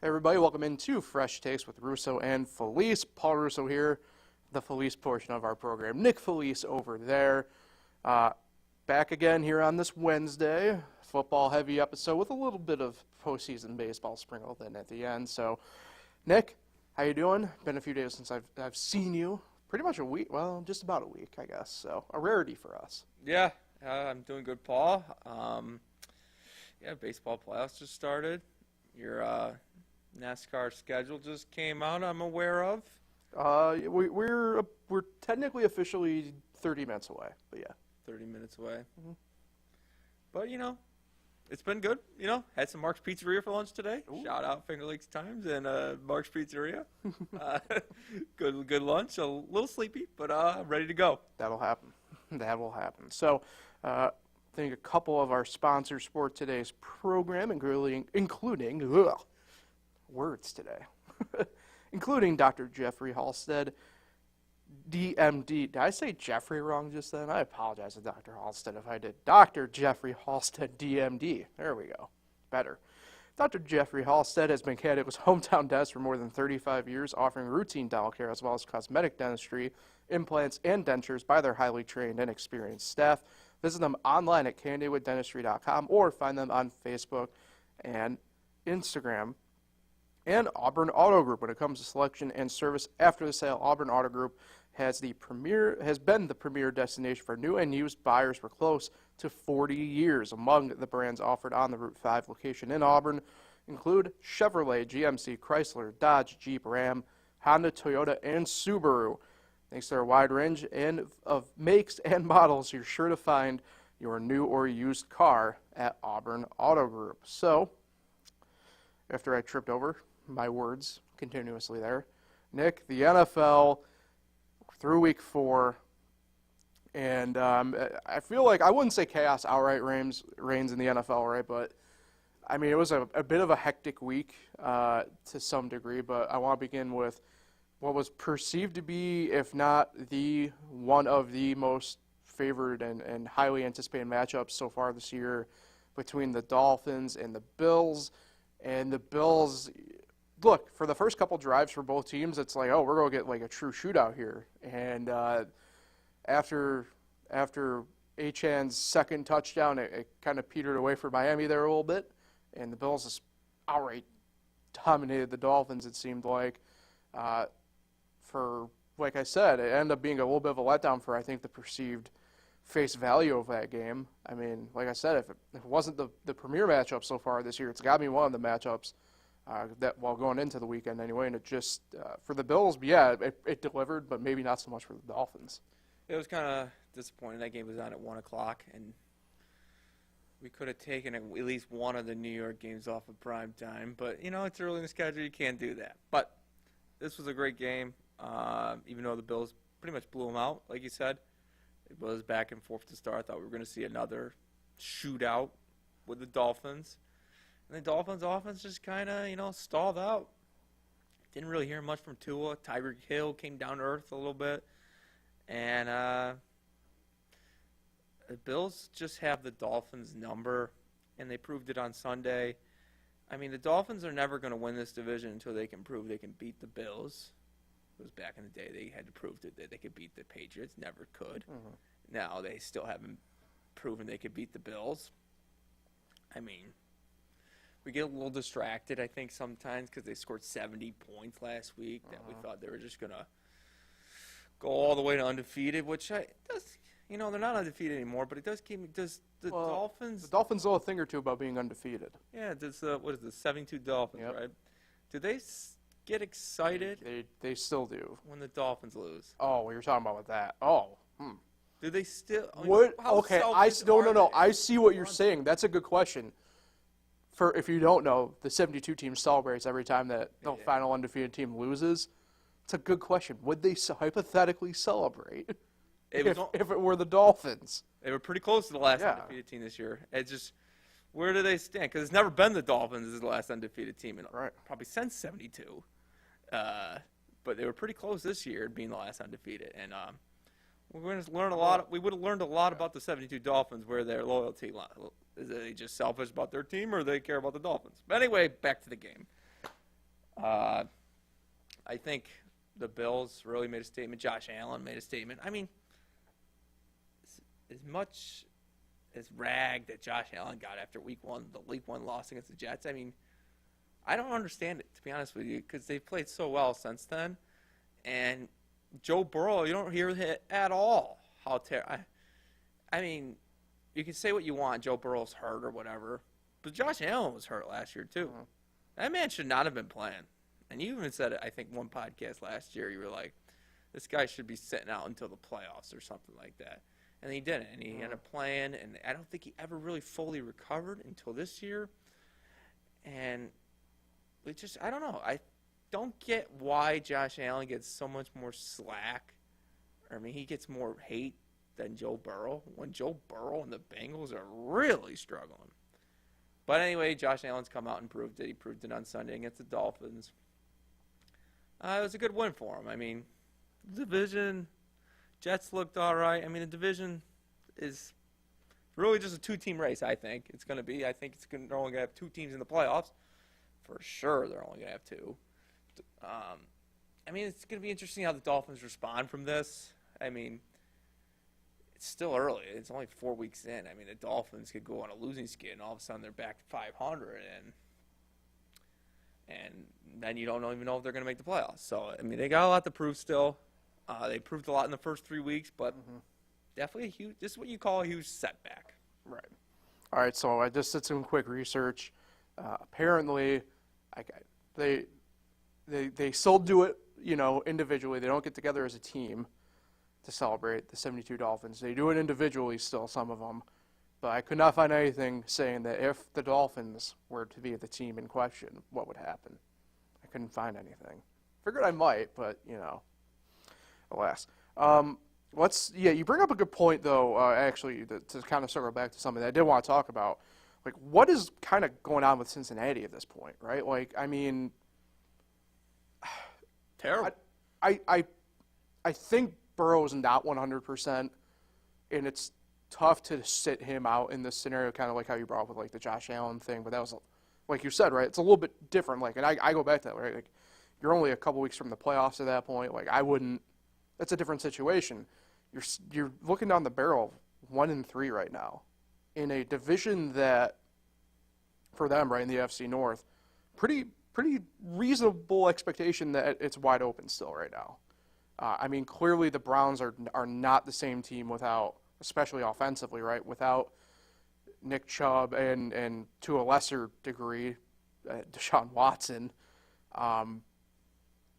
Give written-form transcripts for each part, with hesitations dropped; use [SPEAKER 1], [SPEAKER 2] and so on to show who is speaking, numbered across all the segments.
[SPEAKER 1] Hey everybody, welcome into Fresh Takes with Russo and Felice. Paul Russo here, the Felice portion of our program. Nick Felice over there. Back again here on this Wednesday. Football-heavy episode with a little bit of postseason baseball sprinkled in at the end. So, Nick, how you doing? Been a few days since I've seen you. Pretty much a week. Well, just about a week, I guess. So, a rarity for us.
[SPEAKER 2] Yeah, I'm doing good, Paul. Baseball playoffs just started. Your NASCAR schedule just came out, I'm aware of.
[SPEAKER 1] We're technically officially 30 minutes away, but yeah.
[SPEAKER 2] 30 minutes away.
[SPEAKER 1] Mm-hmm.
[SPEAKER 2] But, it's been good. Had some Mark's Pizzeria for lunch today.
[SPEAKER 1] Ooh.
[SPEAKER 2] Shout out Finger Lakes Times and Mark's Pizzeria. Good lunch. A little sleepy, but ready to go.
[SPEAKER 1] That'll happen. That will happen. So, I think a couple of our sponsors for today's program, including words today, including Dr. Jeffrey Halstead, DMD. Did I say Jeffrey wrong just then? I apologize to Dr. Halstead if I did. Dr. Jeffrey Halstead, DMD. There we go. Better. Dr. Jeffrey Halstead has been Connecticut's hometown dentist for more than 35 years, offering routine dental care as well as cosmetic dentistry, implants, and dentures by their highly trained and experienced staff. Visit them online at candywooddentistry.com or find them on Facebook and Instagram. And Auburn Auto Group. When it comes to selection and service after the sale, Auburn Auto Group has been the premier destination for new and used buyers for close to 40 years. Among the brands offered on the Route 5 location in Auburn include Chevrolet, GMC, Chrysler, Dodge, Jeep, Ram, Honda, Toyota, and Subaru. Thanks to their wide range of makes and models, you're sure to find your new or used car at Auburn Auto Group. So, after I tripped over my words continuously there, Nick, the NFL through week 4, and I feel like, I wouldn't say chaos outright reigns in the NFL, right? But, I mean, it was a bit of a hectic week to some degree, but I want to begin with what was perceived to be, if not one of the most favored and highly anticipated matchups so far this year between the Dolphins and the Bills. And the Bills, look, for the first couple drives for both teams, it's like, oh, we're going to get like a true shootout here. And after Achan's second touchdown, it kind of petered away for Miami there a little bit. And the Bills just outright dominated the Dolphins, it seemed like. Like I said, it ended up being a little bit of a letdown for, I think, the perceived face value of that game. I mean, like I said, if it wasn't the premier matchup so far this year, it's got to be one of the matchups going into the weekend anyway. And it just, for the Bills, yeah, it delivered, but maybe not so much for the Dolphins.
[SPEAKER 2] It was kind of disappointing. That game was on at 1 o'clock, and we could have taken at least one of the New York games off of prime time. But, it's early in the schedule. You can't do that. But this was a great game, even though the Bills pretty much blew them out, like you said. It was back and forth to start. I thought we were going to see another shootout with the Dolphins. And the Dolphins' offense just kind of, stalled out. Didn't really hear much from Tua. Tyreek Hill came down to earth a little bit. And the Bills just have the Dolphins' number, and they proved it on Sunday. I mean, the Dolphins are never going to win this division until they can prove they can beat the Bills. It was back in the day they had to prove that they could beat the Patriots. Never could. Mm-hmm. Now they still haven't proven they could beat the Bills. I mean, we get a little distracted, I think, sometimes because they scored 70 points last week that we thought they were just going to go all the way to undefeated, which they're not undefeated anymore, but it does keep me. Dolphins?
[SPEAKER 1] The Dolphins know a thing or two about being undefeated.
[SPEAKER 2] Yeah, what is it, 72 Dolphins, yep. Right? Do they get excited?
[SPEAKER 1] They still do.
[SPEAKER 2] When the Dolphins lose.
[SPEAKER 1] Oh, well, you're talking about that. Oh.
[SPEAKER 2] Do they still?
[SPEAKER 1] What? Okay, no. I see what you're saying. That's a good question. If you don't know, the 72 team celebrates every time that the final undefeated team loses. It's a good question. Would they hypothetically celebrate if it were the Dolphins?
[SPEAKER 2] They were pretty close to the last undefeated team this year. It's just, where do they stand? Because it's never been the Dolphins as the last undefeated team, probably since 72. But they were pretty close this year, being the last undefeated. And we're going to learn a lot. We would have learned a lot about the 72 Dolphins, where their loyalty is. They just selfish about their team, or they care about the Dolphins? But anyway, back to the game. I think the Bills really made a statement. Josh Allen made a statement. I mean, as much as rag that Josh Allen got after week one, the week one loss against the Jets, I mean, I don't understand it, to be honest with you, because they've played so well since then. And Joe Burrow, you don't hear it at all. I mean, you can say what you want, Joe Burrow's hurt or whatever, but Josh Allen was hurt last year too.
[SPEAKER 1] Mm-hmm.
[SPEAKER 2] That man should not have been playing. And you even said it, I think, one podcast last year. You were like, this guy should be sitting out until the playoffs or something like that. And he didn't. And he ended up playing, and I don't think he ever really fully recovered until this year. And it just, I don't know. I don't get why Josh Allen gets so much more slack. I mean, he gets more hate than Joe Burrow when Joe Burrow and the Bengals are really struggling. But anyway, Josh Allen's come out and proved it. He proved it on Sunday against the Dolphins. It was a good win for him. I mean, division, Jets looked all right. I mean, the division is really just a two-team race, I think. It's going to be. I think they're only going to have two teams in the playoffs. For sure, they're only going to have two. I mean, it's going to be interesting how the Dolphins respond from this. I mean, it's still early. It's only 4 weeks in. I mean, the Dolphins could go on a losing skid, and all of a sudden they're back to 500, and then you don't even know if they're going to make the playoffs. So, I mean, they got a lot to prove still. They proved a lot in the first 3 weeks, but definitely this is what you call a huge setback.
[SPEAKER 1] Right. All right, so I just did some quick research. Apparently, they still do it, individually. They don't get together as a team to celebrate the 72 Dolphins. They do it individually still, some of them. But I could not find anything saying that if the Dolphins were to be the team in question, what would happen. I couldn't find anything. Figured I might, but, alas. You bring up a good point, though, actually, to kind of circle back to something that I did want to talk about. Like, what is kind of going on with Cincinnati at this point, right? Like, I mean,
[SPEAKER 2] terrible.
[SPEAKER 1] I think Burrow's not 100%, and it's tough to sit him out in this scenario, kind of like how you brought up with, like, the Josh Allen thing. But that was, like you said, right, it's a little bit different. Like, and I go back to that, right? Like, you're only a couple weeks from the playoffs at that point. Like, I wouldn't – that's a different situation. You're looking down the barrel of 1-3 right now in a division that, for them, right, in the NFC North, pretty reasonable expectation that it's wide open still right now. I mean, clearly the Browns are not the same team without, especially offensively, right, without Nick Chubb and to a lesser degree, Deshaun Watson.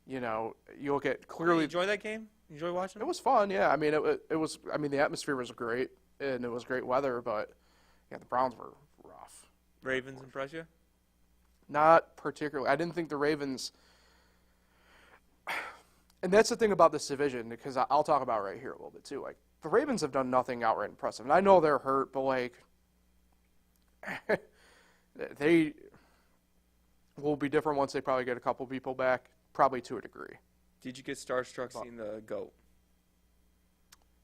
[SPEAKER 1] You look at clearly.
[SPEAKER 2] Did you enjoy that game? You enjoy watching it?
[SPEAKER 1] It was fun, yeah. I mean, it was. I mean, the atmosphere was great, and it was great weather, but yeah, the Browns were rough.
[SPEAKER 2] Ravens impress you?
[SPEAKER 1] Not particularly. I didn't think the Ravens. And that's the thing about this division, because I'll talk about it right here a little bit too. Like, the Ravens have done nothing outright impressive, and I know they're hurt, but like, they will be different once they probably get a couple people back, probably to a degree.
[SPEAKER 2] Did you get starstruck seeing the GOAT?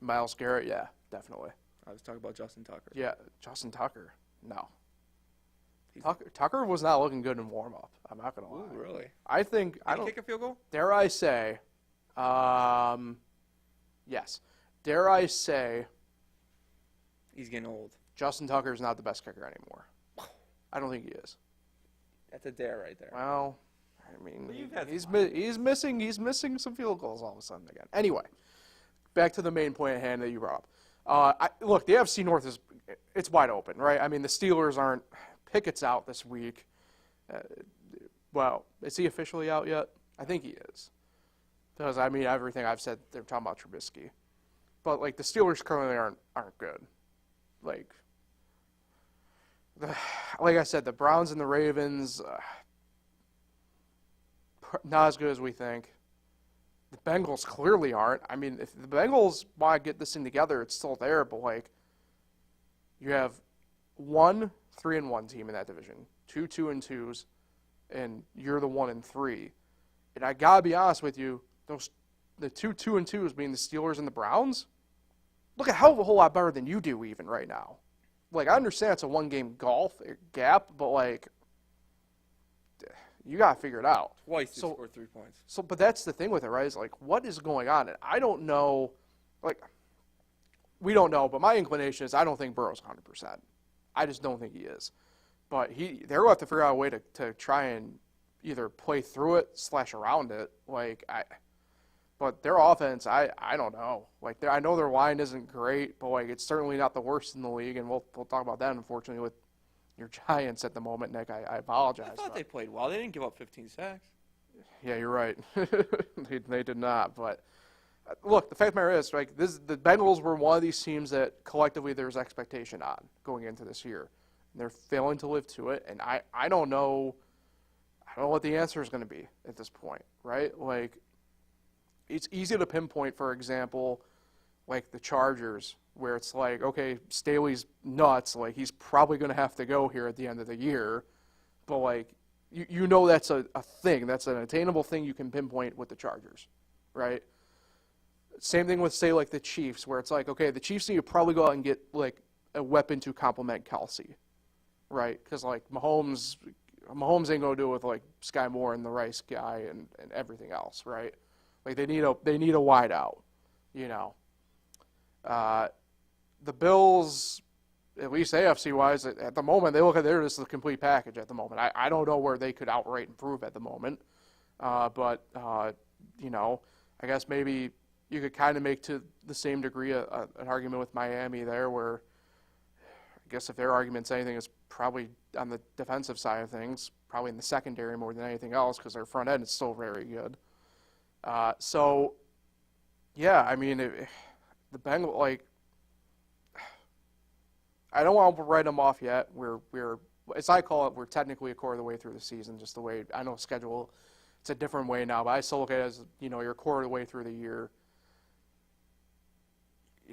[SPEAKER 1] Myles Garrett, yeah, definitely.
[SPEAKER 2] I was talking about Justin Tucker.
[SPEAKER 1] Yeah, Justin Tucker, no. Tucker was not looking good in warm-up. I'm not going to lie.
[SPEAKER 2] Ooh, really?
[SPEAKER 1] I think
[SPEAKER 2] Did he kick a field goal?
[SPEAKER 1] Dare I say, yes. Dare I say,
[SPEAKER 2] He's getting old.
[SPEAKER 1] Justin Tucker is not the best kicker anymore. I don't think he is.
[SPEAKER 2] That's a dare right there.
[SPEAKER 1] Well, I mean,
[SPEAKER 2] Well,
[SPEAKER 1] he's missing some field goals all of a sudden again. Anyway, back to the main point at hand that you brought up. Look, the AFC North it's wide open, right? I mean, the Steelers aren't. Pickett's out this week. Well, is he officially out yet? I think he is. Because, I mean, everything I've said, they're talking about Trubisky. But, like, the Steelers currently aren't good. Like I said, the Browns and the Ravens, not as good as we think. The Bengals clearly aren't. I mean, if the Bengals want to get this thing together, it's still there. But, like, you have 1 3-1 team in that division, 2 2-2s, and you're the 1-3. And I gotta be honest with you, the 2 2-2s being the Steelers and the Browns, look a hell of a whole lot better than you do even right now. Like, I understand it's a 1-game gap, but like, you got to figure it out.
[SPEAKER 2] Twice they scored 3 points.
[SPEAKER 1] So, but that's the thing with it, right? Is like, what is going on? And I don't know. Like, we don't know, but my inclination is I don't think Burrow's 100%. I just don't think he is. But they're going to have to figure out a way to try and either play through it / around it. But their offense, I don't know. Like, I know their line isn't great, but like, it's certainly not the worst in the league. And we'll talk about that, unfortunately, with your Giants at the moment, Nick. I apologize.
[SPEAKER 2] I thought they played well. They didn't give up 15 sacks.
[SPEAKER 1] Yeah, you're right. they did not. But look, the fact of the matter is, like, the Bengals were one of these teams that collectively there's expectation on going into this year. And they're failing to live to it. And I don't know. I don't know what the answer is going to be at this point, right? Like, it's easy to pinpoint, for example, like the Chargers, where it's like, okay, Staley's nuts. Like, he's probably going to have to go here at the end of the year. But, like, you know that's a thing. That's an attainable thing you can pinpoint with the Chargers, right? Same thing with, say, like the Chiefs, where it's like, okay, the Chiefs need to probably go out and get, like, a weapon to complement Kelsey, right? Because, like, Mahomes ain't going to do it with, like, Sky Moore and the Rice guy and everything else, right? Like, they need a wide out, you know. The Bills, at least AFC-wise, at the moment, they look at they're just the complete package at the moment. I don't know where they could outright improve at the moment. But you know, I guess maybe you could kind of make to the same degree an argument with Miami there, where I guess if their argument's anything, it's probably on the defensive side of things, probably in the secondary more than anything else, because their front end is still very good. So, yeah, I mean, the Bengals, like, I don't want to write them off yet. We're as I call it, we're technically a quarter of the way through the season, just the way, I know schedule, it's a different way now, but I still look at it as, you know, you're a quarter of the way through the year.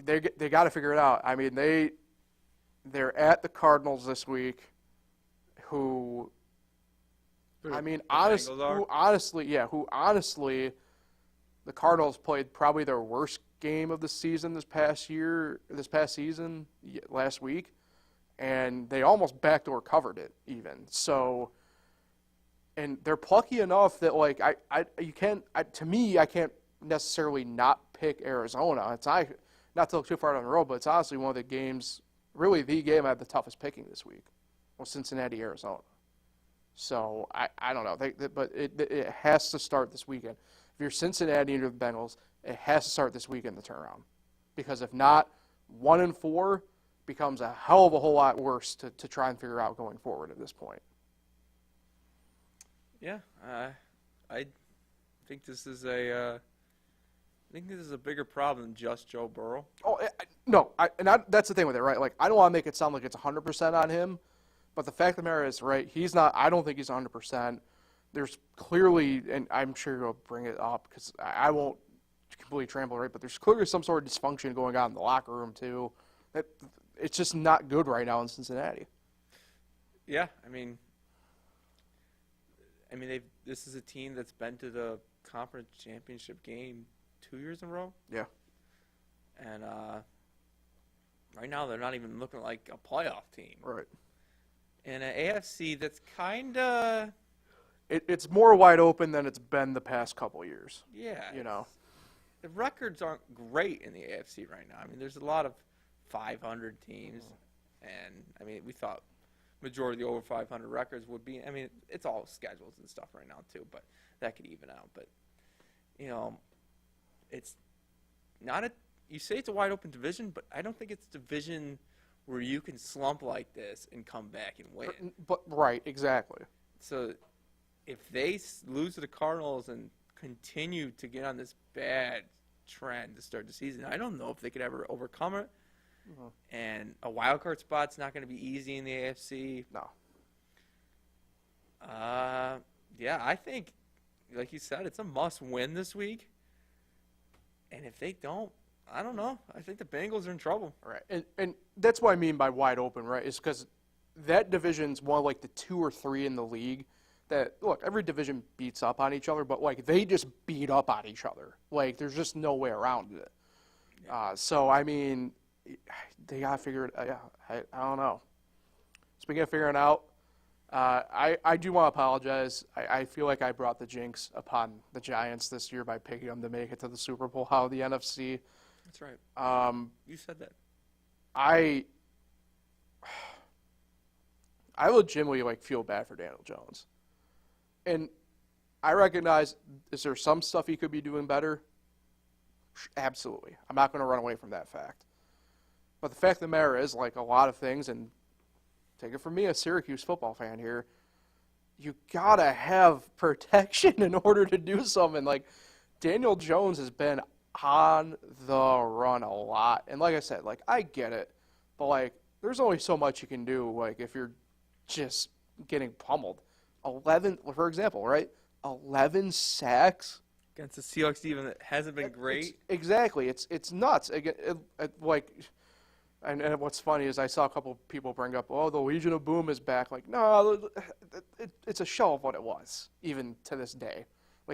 [SPEAKER 1] They got to figure it out. I mean, they're at the Cardinals this week, who honestly, the Cardinals played probably their worst game of the season last week, and they almost backdoor covered it even. So, and they're plucky enough that, like, to me, I can't necessarily not pick Arizona. It's not to look too far down the road, but it's honestly one of the games, really the game I had the toughest picking this week, was Cincinnati, Arizona. So I don't know, but it has to start this weekend. If you're Cincinnati and you're the Bengals, it has to start this weekend, the turnaround, because if not, 1-4 becomes a hell of a whole lot worse to try and figure out going forward at this point.
[SPEAKER 2] Yeah, I think this is a bigger problem than just Joe Burrow.
[SPEAKER 1] Oh no, that's the thing with it, right? Like, I don't want to make it sound like it's 100% on him, but the fact of the matter is, right, he's not. I don't think he's 100%. There's clearly, and I'm sure you'll bring it up because I won't completely trample, right? But there's clearly some sort of dysfunction going on in the locker room too. It's just not good right now in Cincinnati.
[SPEAKER 2] Yeah, I mean, this is a team that's been to the conference championship game 2 years in a row.
[SPEAKER 1] Yeah.
[SPEAKER 2] And right now they're not even looking like a playoff team.
[SPEAKER 1] Right.
[SPEAKER 2] And an AFC that's kind of...
[SPEAKER 1] It's more wide open than it's been the past couple years.
[SPEAKER 2] Yeah.
[SPEAKER 1] You know.
[SPEAKER 2] The records aren't great in the AFC right now. I mean, there's a lot of 500 teams. And, I mean, we thought majority of the over 500 records would be... I mean, it's all schedules and stuff right now, too. But that could even out. But, you know, it's not a... You say it's a wide open division, but I don't think it's a division where you can slump like this and come back and win.
[SPEAKER 1] But right, exactly.
[SPEAKER 2] So if they lose to the Cardinals and continue to get on this bad trend to start the season, I don't know if they could ever overcome it. Mm-hmm. And a wild card spot's not going to be easy in the AFC.
[SPEAKER 1] No.
[SPEAKER 2] Yeah, I think, like you said, it's a must-win this week. And if they don't, I don't know. I think the Bengals are in trouble.
[SPEAKER 1] Right. And that's what I mean by wide open, right, is because that division's one of, like, the 2 or 3 in the league that, look, every division beats up on each other, but, like, they just beat up on each other. Like, there's just no way around it. Yeah. So, I mean, they got to figure it out. I don't know. Speaking of figuring out, I do want to apologize. I feel like I brought the jinx upon the Giants this year by picking them to make it to the Super Bowl out of the NFC.
[SPEAKER 2] That's right. You said that.
[SPEAKER 1] I legitimately feel bad for Daniel Jones, and I recognize, is there some stuff he could be doing better? Absolutely. I'm not going to run away from that fact. But the fact of the matter is, a lot of things, and take it from me, a Syracuse football fan here, you got to have protection in order to do something. Daniel Jones has been on the run a lot. And like I said, I get it. But, there's only so much you can do, if you're just getting pummeled. 11, for example, right? 11 sacks.
[SPEAKER 2] Against the Seahawks team that hasn't been great.
[SPEAKER 1] Exactly. It's nuts. Again, and what's funny is I saw a couple people bring up, the Legion of Boom is back. No, it's a shell of what it was, even to this day.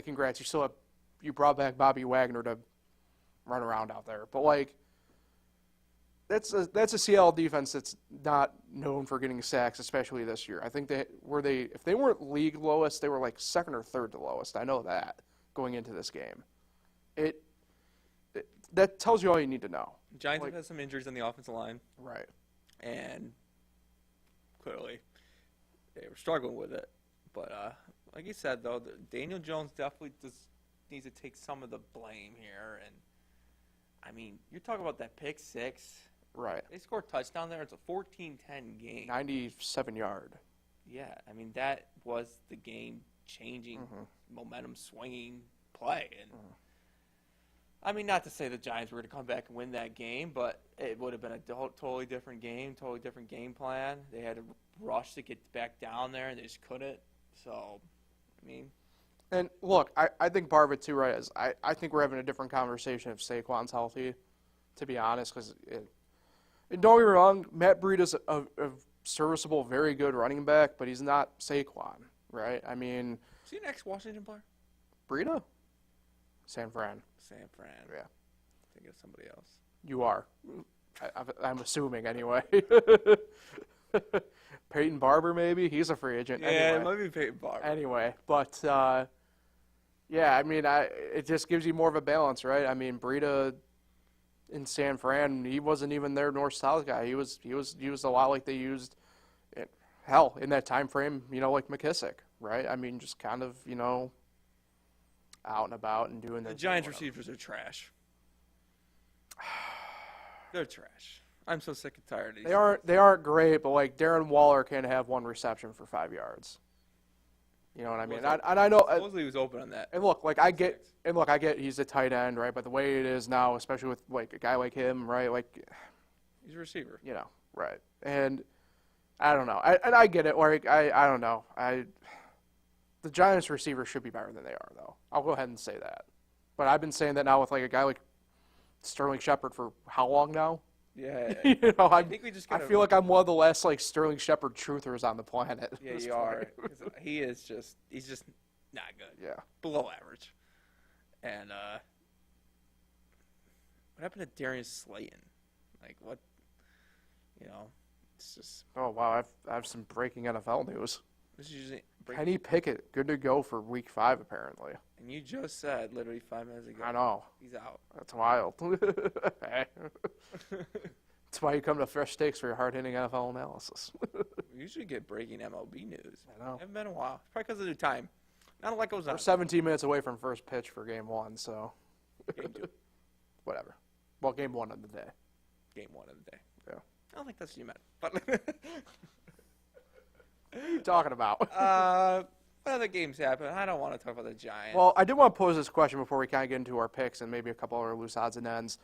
[SPEAKER 1] Congrats, you brought back Bobby Wagner to run around out there. But that's a Seattle defense that's not known for getting sacks, especially this year. I think if they weren't league lowest, they were second or third to lowest. I know that going into this game. That tells you all you need to know.
[SPEAKER 2] Giants have had some injuries on the offensive line.
[SPEAKER 1] Right.
[SPEAKER 2] And clearly they were struggling with it. But like you said, though, Daniel Jones definitely needs to take some of the blame here. And, I mean, you're talking about that pick six.
[SPEAKER 1] Right.
[SPEAKER 2] They scored a touchdown there. It's a 14-10 game.
[SPEAKER 1] 97-yard.
[SPEAKER 2] Yeah. I mean, that was the game-changing, momentum-swinging play. And I mean, not to say the Giants were going to come back and win that game, but it would have been a totally different game, totally different game plan. They had to rush to get back down there, and they just couldn't. So, I mean.
[SPEAKER 1] And, look, I think part of it, too, right, is I think we're having a different conversation if Saquon's healthy, to be honest, because don't get me wrong, Matt Breida's a serviceable, very good running back, but he's not Saquon, right? I mean.
[SPEAKER 2] Is he an ex-Washington player?
[SPEAKER 1] Breida? San Fran.
[SPEAKER 2] San Fran.
[SPEAKER 1] Yeah.
[SPEAKER 2] I think it's somebody else.
[SPEAKER 1] You are. I'm assuming, anyway. Peyton Barber, maybe? He's a free agent.
[SPEAKER 2] Yeah,
[SPEAKER 1] anyway.
[SPEAKER 2] it might be Peyton Barber.
[SPEAKER 1] Anyway, but, yeah, I mean, it just gives you more of a balance, right? I mean, Breida in San Fran, he wasn't even their north-south guy. He was used a lot like they used, in that time frame, like McKissick, right? I mean, just kind of, out and about and doing
[SPEAKER 2] the Giants receivers are trash. They're trash. I'm so sick and tired of these.
[SPEAKER 1] They aren't great, but Darren Waller can have one reception for 5 yards. You know what I mean? And I know
[SPEAKER 2] supposedly he was open on that.
[SPEAKER 1] And look, I get he's a tight end, right? But the way it is now, especially with a guy like him, right?
[SPEAKER 2] He's a receiver.
[SPEAKER 1] Right? And I don't know. I get it. I don't know. The Giants receivers should be better than they are, though. I'll go ahead and say that. But I've been saying that now with a guy like Sterling Shepard for how long now?
[SPEAKER 2] Yeah.
[SPEAKER 1] I
[SPEAKER 2] think we just.
[SPEAKER 1] I feel like I'm one of the last Sterling Shepard truthers on the planet.
[SPEAKER 2] Yeah, you are. He's just not good.
[SPEAKER 1] Yeah.
[SPEAKER 2] Below average. And what happened to Darius Slayton? What? It's just.
[SPEAKER 1] Oh wow! I have some breaking NFL news.
[SPEAKER 2] This is usually
[SPEAKER 1] Kenny Pickett, good to go for Week 5 apparently.
[SPEAKER 2] And you just said literally 5 minutes ago.
[SPEAKER 1] I know.
[SPEAKER 2] He's out.
[SPEAKER 1] That's wild. That's why you come to Fresh Takes for your hard-hitting NFL analysis.
[SPEAKER 2] We usually get breaking MLB news.
[SPEAKER 1] I know.
[SPEAKER 2] Haven't been a while. Probably because of the time. Not like it was.
[SPEAKER 1] We're 17 minutes away from first pitch for Game 1, so.
[SPEAKER 2] Game 2.
[SPEAKER 1] Whatever. Well, Game 1 of the day.
[SPEAKER 2] Game 1 of the day.
[SPEAKER 1] Yeah.
[SPEAKER 2] I don't think that's what you meant. But.
[SPEAKER 1] What are you talking about?
[SPEAKER 2] What other games happen? I don't want to talk about the Giants.
[SPEAKER 1] Well, I did want to pose this question before we kind of get into our picks and maybe a couple other loose odds and ends.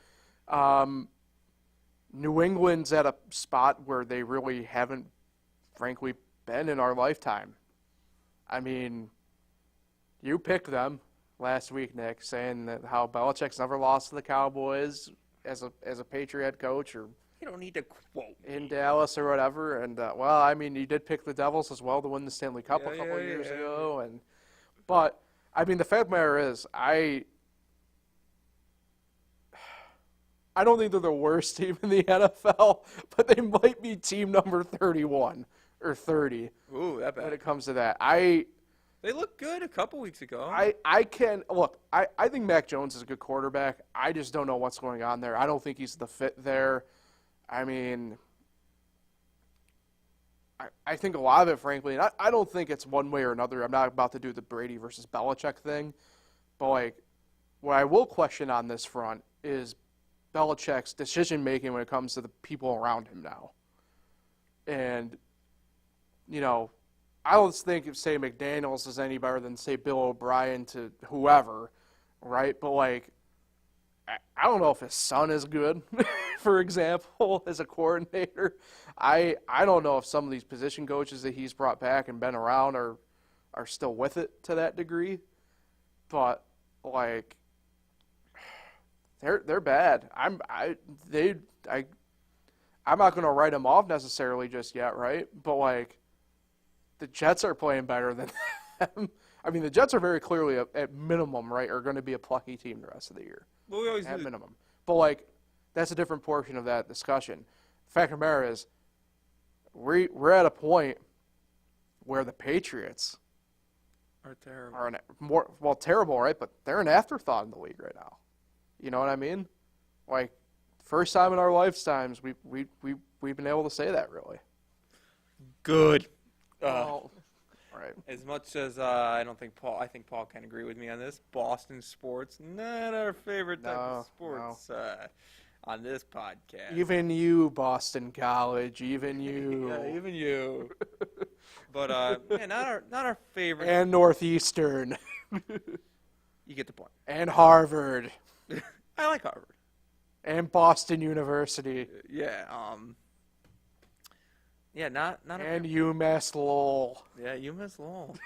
[SPEAKER 1] New England's at a spot where they really haven't, frankly, been in our lifetime. I mean, you picked them last week, Nick, saying that how Belichick's never lost to the Cowboys as a Patriot coach or
[SPEAKER 2] you don't need to quote me.
[SPEAKER 1] In Dallas or whatever. And, well, I mean, you did pick the Devils as well to win the Stanley Cup a couple of years ago. But, I mean, the fact of the matter is, I don't think they're the worst team in the NFL, but they might be team number 31 or 30
[SPEAKER 2] Ooh, that
[SPEAKER 1] when
[SPEAKER 2] bad.
[SPEAKER 1] it comes to that.
[SPEAKER 2] They looked good a couple weeks ago.
[SPEAKER 1] I think Mac Jones is a good quarterback. I just don't know what's going on there. I don't think he's the fit there. I mean, I think a lot of it, frankly, and I don't think it's one way or another. I'm not about to do the Brady versus Belichick thing, but like, what I will question on this front is Belichick's decision making when it comes to the people around him now. And, you know, I don't think, say, McDaniels is any better than, say, Bill O'Brien to whoever, right? But, like, I don't know if his son is good, for example, as a coordinator. I don't know if some of these position coaches that he's brought back and been around are still with it to that degree. But, like, they're bad. I'm not going to write them off necessarily just yet, right? But, like, the Jets are playing better than them. I mean, the Jets are very clearly, at minimum, right, are going to be a plucky team the rest of the year.
[SPEAKER 2] Well, we always
[SPEAKER 1] At
[SPEAKER 2] do.
[SPEAKER 1] minimum. But, like, that's a different portion of that discussion. The fact of the matter is, we're at a point where the Patriots
[SPEAKER 2] Are terrible.
[SPEAKER 1] are terrible, right? But they're an afterthought in the league right now. You know what I mean? Like, first time in our lifetimes we've been able to say that, really.
[SPEAKER 2] Good.
[SPEAKER 1] Well, right.
[SPEAKER 2] As much as I think Paul can agree with me on this. Boston sports, not our favorite type of sports on this podcast.
[SPEAKER 1] Even you, Boston College, even you.
[SPEAKER 2] Yeah, even you. But yeah, not our favorite.
[SPEAKER 1] And Northeastern.
[SPEAKER 2] You get the point.
[SPEAKER 1] And Harvard.
[SPEAKER 2] I like Harvard.
[SPEAKER 1] And Boston University.
[SPEAKER 2] Yeah. Yeah, not.
[SPEAKER 1] And UMass Lowell.
[SPEAKER 2] Yeah, UMass Lowell.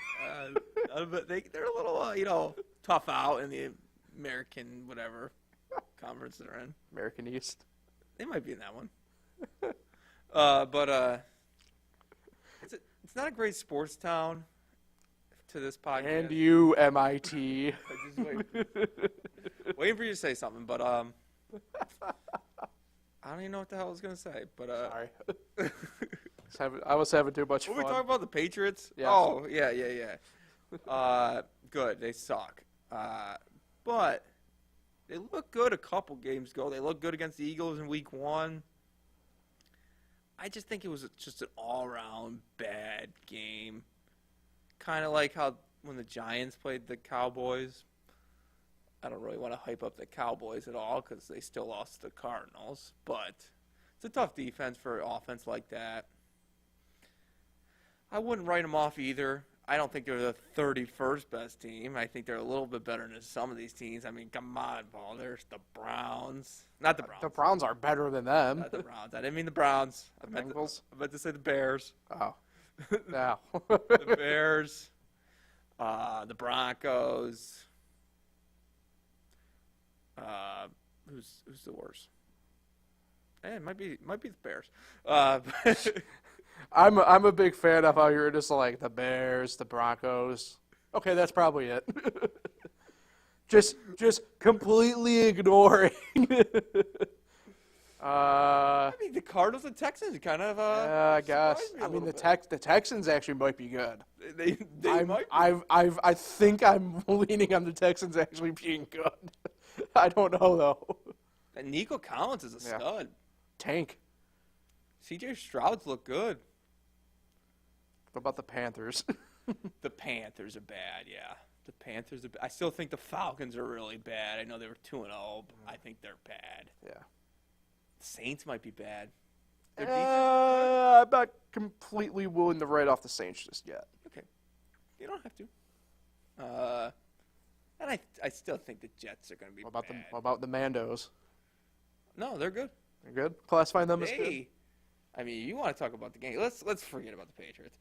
[SPEAKER 2] But they're a little, tough out in the American whatever conference they're in.
[SPEAKER 1] American East.
[SPEAKER 2] They might be in that one. But it's not a great sports town to this podcast.
[SPEAKER 1] And you, MIT.
[SPEAKER 2] Just waiting for you to say something, but I don't even know what the hell I was gonna say. But
[SPEAKER 1] Sorry. I was having too much
[SPEAKER 2] Were
[SPEAKER 1] fun.
[SPEAKER 2] we talking about the Patriots?
[SPEAKER 1] Yeah.
[SPEAKER 2] Oh, yeah. Good. They suck. But they look good a couple games ago. They looked good against the Eagles in week 1. I just think it was just an all-around bad game. Kind of like how when the Giants played the Cowboys. I don't really want to hype up the Cowboys at all because they still lost to the Cardinals. But it's a tough defense for an offense like that. I wouldn't write them off either. I don't think they're the 31st best team. I think they're a little bit better than some of these teams. I mean, come on, Paul. There's the Browns. Not the Browns.
[SPEAKER 1] The Browns are better than them.
[SPEAKER 2] Not the Browns. I didn't mean the Browns.
[SPEAKER 1] The Bengals?
[SPEAKER 2] I meant to say the Bears.
[SPEAKER 1] Oh. No.
[SPEAKER 2] The Bears. The Broncos. Who's the worst? It might be the Bears.
[SPEAKER 1] I'm a big fan of how you're just like the Bears, the Broncos. Okay, that's probably it. just completely ignoring.
[SPEAKER 2] I mean, the Cardinals and Texans kind of.
[SPEAKER 1] I guess.
[SPEAKER 2] surprised me a
[SPEAKER 1] I mean,
[SPEAKER 2] little
[SPEAKER 1] the Texans actually might be good.
[SPEAKER 2] bit. They might.
[SPEAKER 1] I think I'm leaning on the Texans actually being good. I don't know though.
[SPEAKER 2] And Nico Collins is a stud.
[SPEAKER 1] Tank.
[SPEAKER 2] C.J. Stroud's look good.
[SPEAKER 1] What about the Panthers?
[SPEAKER 2] The Panthers are bad, yeah. The Panthers are I still think the Falcons are really bad. I know they were 2-0, but I think they're bad.
[SPEAKER 1] Yeah.
[SPEAKER 2] The Saints might be bad.
[SPEAKER 1] I'm not completely willing to write off the Saints just yet.
[SPEAKER 2] Okay. You don't have to. And I still think the Jets are going to be
[SPEAKER 1] What about
[SPEAKER 2] bad.
[SPEAKER 1] what about the Mandos?
[SPEAKER 2] No, they're good.
[SPEAKER 1] They're good. Classifying them as good.
[SPEAKER 2] Hey, I mean, you want to talk about the game? Let's forget about the Patriots.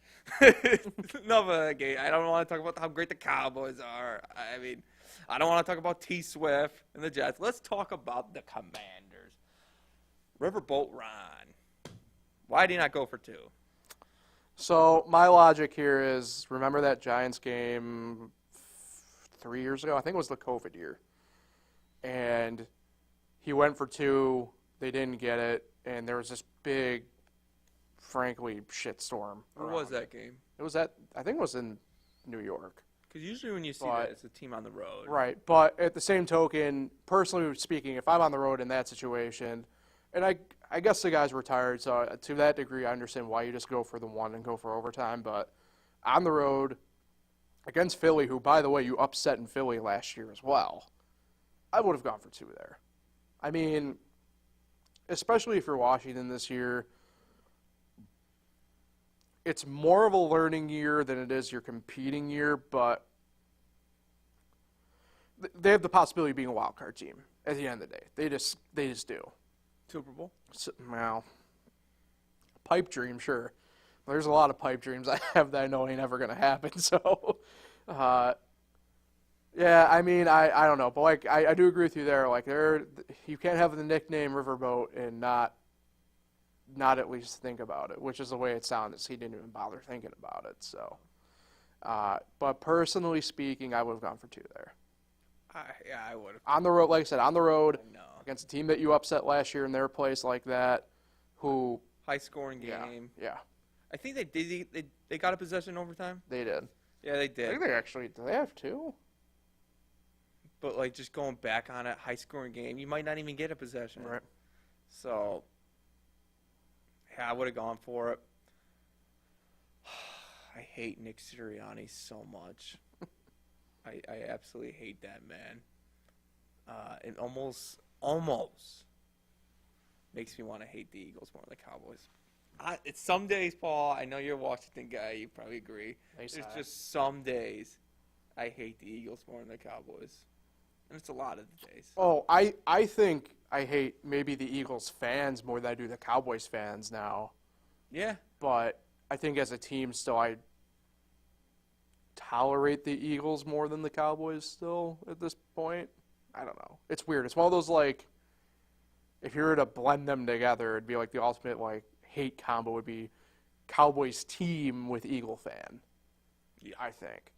[SPEAKER 2] Enough of that game. I don't want to talk about how great the Cowboys are. I mean, I don't want to talk about T. Swift and the Jets. Let's talk about the Commanders. Riverboat Ron. Why did he not go for 2?
[SPEAKER 1] So my logic here is, remember that Giants game 3 years ago? I think it was the COVID year. And he went for 2. They didn't get it. And there was this big frankly, shitstorm.
[SPEAKER 2] Where was that game?
[SPEAKER 1] I think it was in New York.
[SPEAKER 2] Because usually when you see that, it's a team on the road.
[SPEAKER 1] Right, but at the same token, personally speaking, if I'm on the road in that situation, and I guess the guy's retired, so to that degree, I understand why you just go for the one and go for overtime, but on the road against Philly, who, by the way, you upset in Philly last year as well, I would have gone for 2 there. I mean, especially if you're Washington this year, it's more of a learning year than it is your competing year, but they have the possibility of being a wild card team at the end of the day. They just do.
[SPEAKER 2] Super Bowl?
[SPEAKER 1] So, well, pipe dream, sure. There's a lot of pipe dreams I have that I know ain't ever going to happen. So, yeah, I mean, I don't know. But, like, I do agree with you there. Like, you can't have the nickname Riverboat and not at least think about it, which is the way it sounded. He didn't even bother thinking about it. So, but personally speaking, I would have gone for 2 there.
[SPEAKER 2] Yeah, I would have.
[SPEAKER 1] On the road, like I said, on the road
[SPEAKER 2] against
[SPEAKER 1] a team that you upset last year in their place like that, who
[SPEAKER 2] high-scoring game.
[SPEAKER 1] Yeah.
[SPEAKER 2] I think they got a possession in overtime.
[SPEAKER 1] They did.
[SPEAKER 2] Yeah, they did.
[SPEAKER 1] I think they actually do. They have 2.
[SPEAKER 2] But like just going back on it, high-scoring game, you might not even get a possession.
[SPEAKER 1] Right.
[SPEAKER 2] So, yeah, I would have gone for it. I hate Nick Sirianni so much. I absolutely hate that man. It almost makes me want to hate the Eagles more than the Cowboys. It's some days, Paul, I know you're a Washington guy. You probably agree. There's just some days I hate the Eagles more than the Cowboys. And it's a lot of the days.
[SPEAKER 1] Oh, I think I hate maybe the Eagles fans more than I do the Cowboys fans now.
[SPEAKER 2] Yeah.
[SPEAKER 1] But I think as a team still I tolerate the Eagles more than the Cowboys still at this point. I don't know. It's weird. It's one of those, like, if you were to blend them together, it'd be like the ultimate, like, hate combo would be Cowboys team with Eagle fan. Yeah. I think.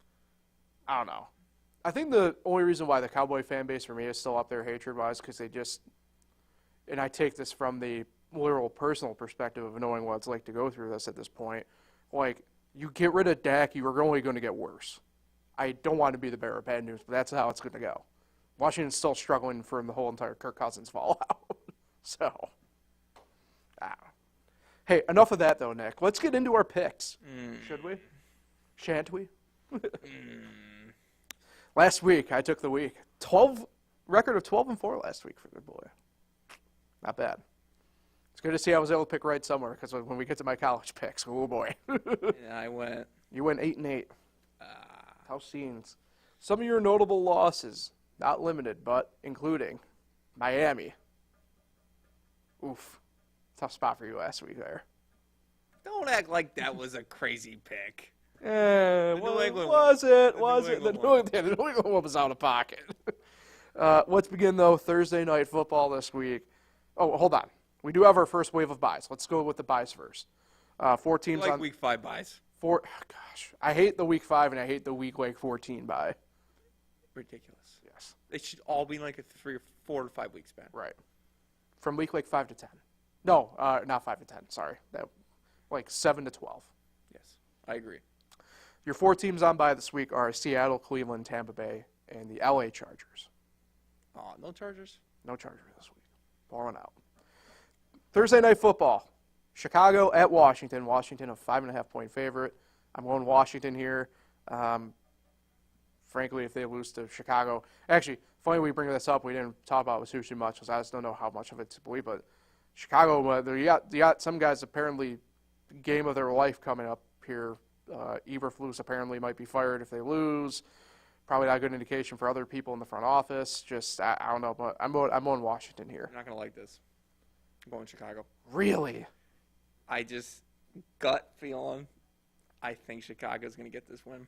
[SPEAKER 1] I don't know. I think the only reason why the Cowboy fan base for me is still up there hatred-wise because they just, and I take this from the literal personal perspective of knowing what it's like to go through this at this point, like, you get rid of Dak, you are only going to get worse. I don't want to be the bearer of bad news, but that's how it's going to go. Washington's still struggling from the whole entire Kirk Cousins fallout. So, I don't know. Hey, enough of that, though, Nick. Let's get into our picks. Should we? Shan't we? Last week, I took the week. Record of 12-4 last week for the boy. Not bad. It's good to see I was able to pick right somewhere because when we get to my college picks, oh boy.
[SPEAKER 2] Yeah, I went.
[SPEAKER 1] You went 8-8. How scenes. Some of your notable losses, not limited, but including Miami. Oof. Tough spot for you last week there.
[SPEAKER 2] Don't act like that was a crazy pick.
[SPEAKER 1] Was it? The New England one was out of pocket. Let's begin, though, Thursday night football this week. Oh, hold on. We do have our first wave of buys. Let's go with the buys first. 4 teams
[SPEAKER 2] like
[SPEAKER 1] on
[SPEAKER 2] week 5 buys.
[SPEAKER 1] Gosh, I hate the week 5 and I hate the week 14 buy.
[SPEAKER 2] Ridiculous.
[SPEAKER 1] Yes.
[SPEAKER 2] They should all be like a 4 to 5 week span.
[SPEAKER 1] Right. From week 5 to 10. No, not 5 to 10. Sorry, like 7 to 12.
[SPEAKER 2] Yes, I agree.
[SPEAKER 1] Your 4 teams on bye this week are Seattle, Cleveland, Tampa Bay, and the LA Chargers.
[SPEAKER 2] No Chargers?
[SPEAKER 1] No Chargers this week. Pouring out. Thursday night football. Chicago at Washington. Washington a 5.5-point favorite. I'm going Washington here. Frankly, if they lose to Chicago. Actually, funny we bring this up. We didn't talk about it too much because I just don't know how much of it to believe. But Chicago, you got some guys apparently game of their life coming up here. Eberflus apparently might be fired if they lose. Probably not a good indication for other people in the front office. Just, I don't know, but I'm on Washington here.
[SPEAKER 2] I'm not going to like this. I'm going Chicago.
[SPEAKER 1] Really?
[SPEAKER 2] I just, gut feeling, I think Chicago's going to get this win.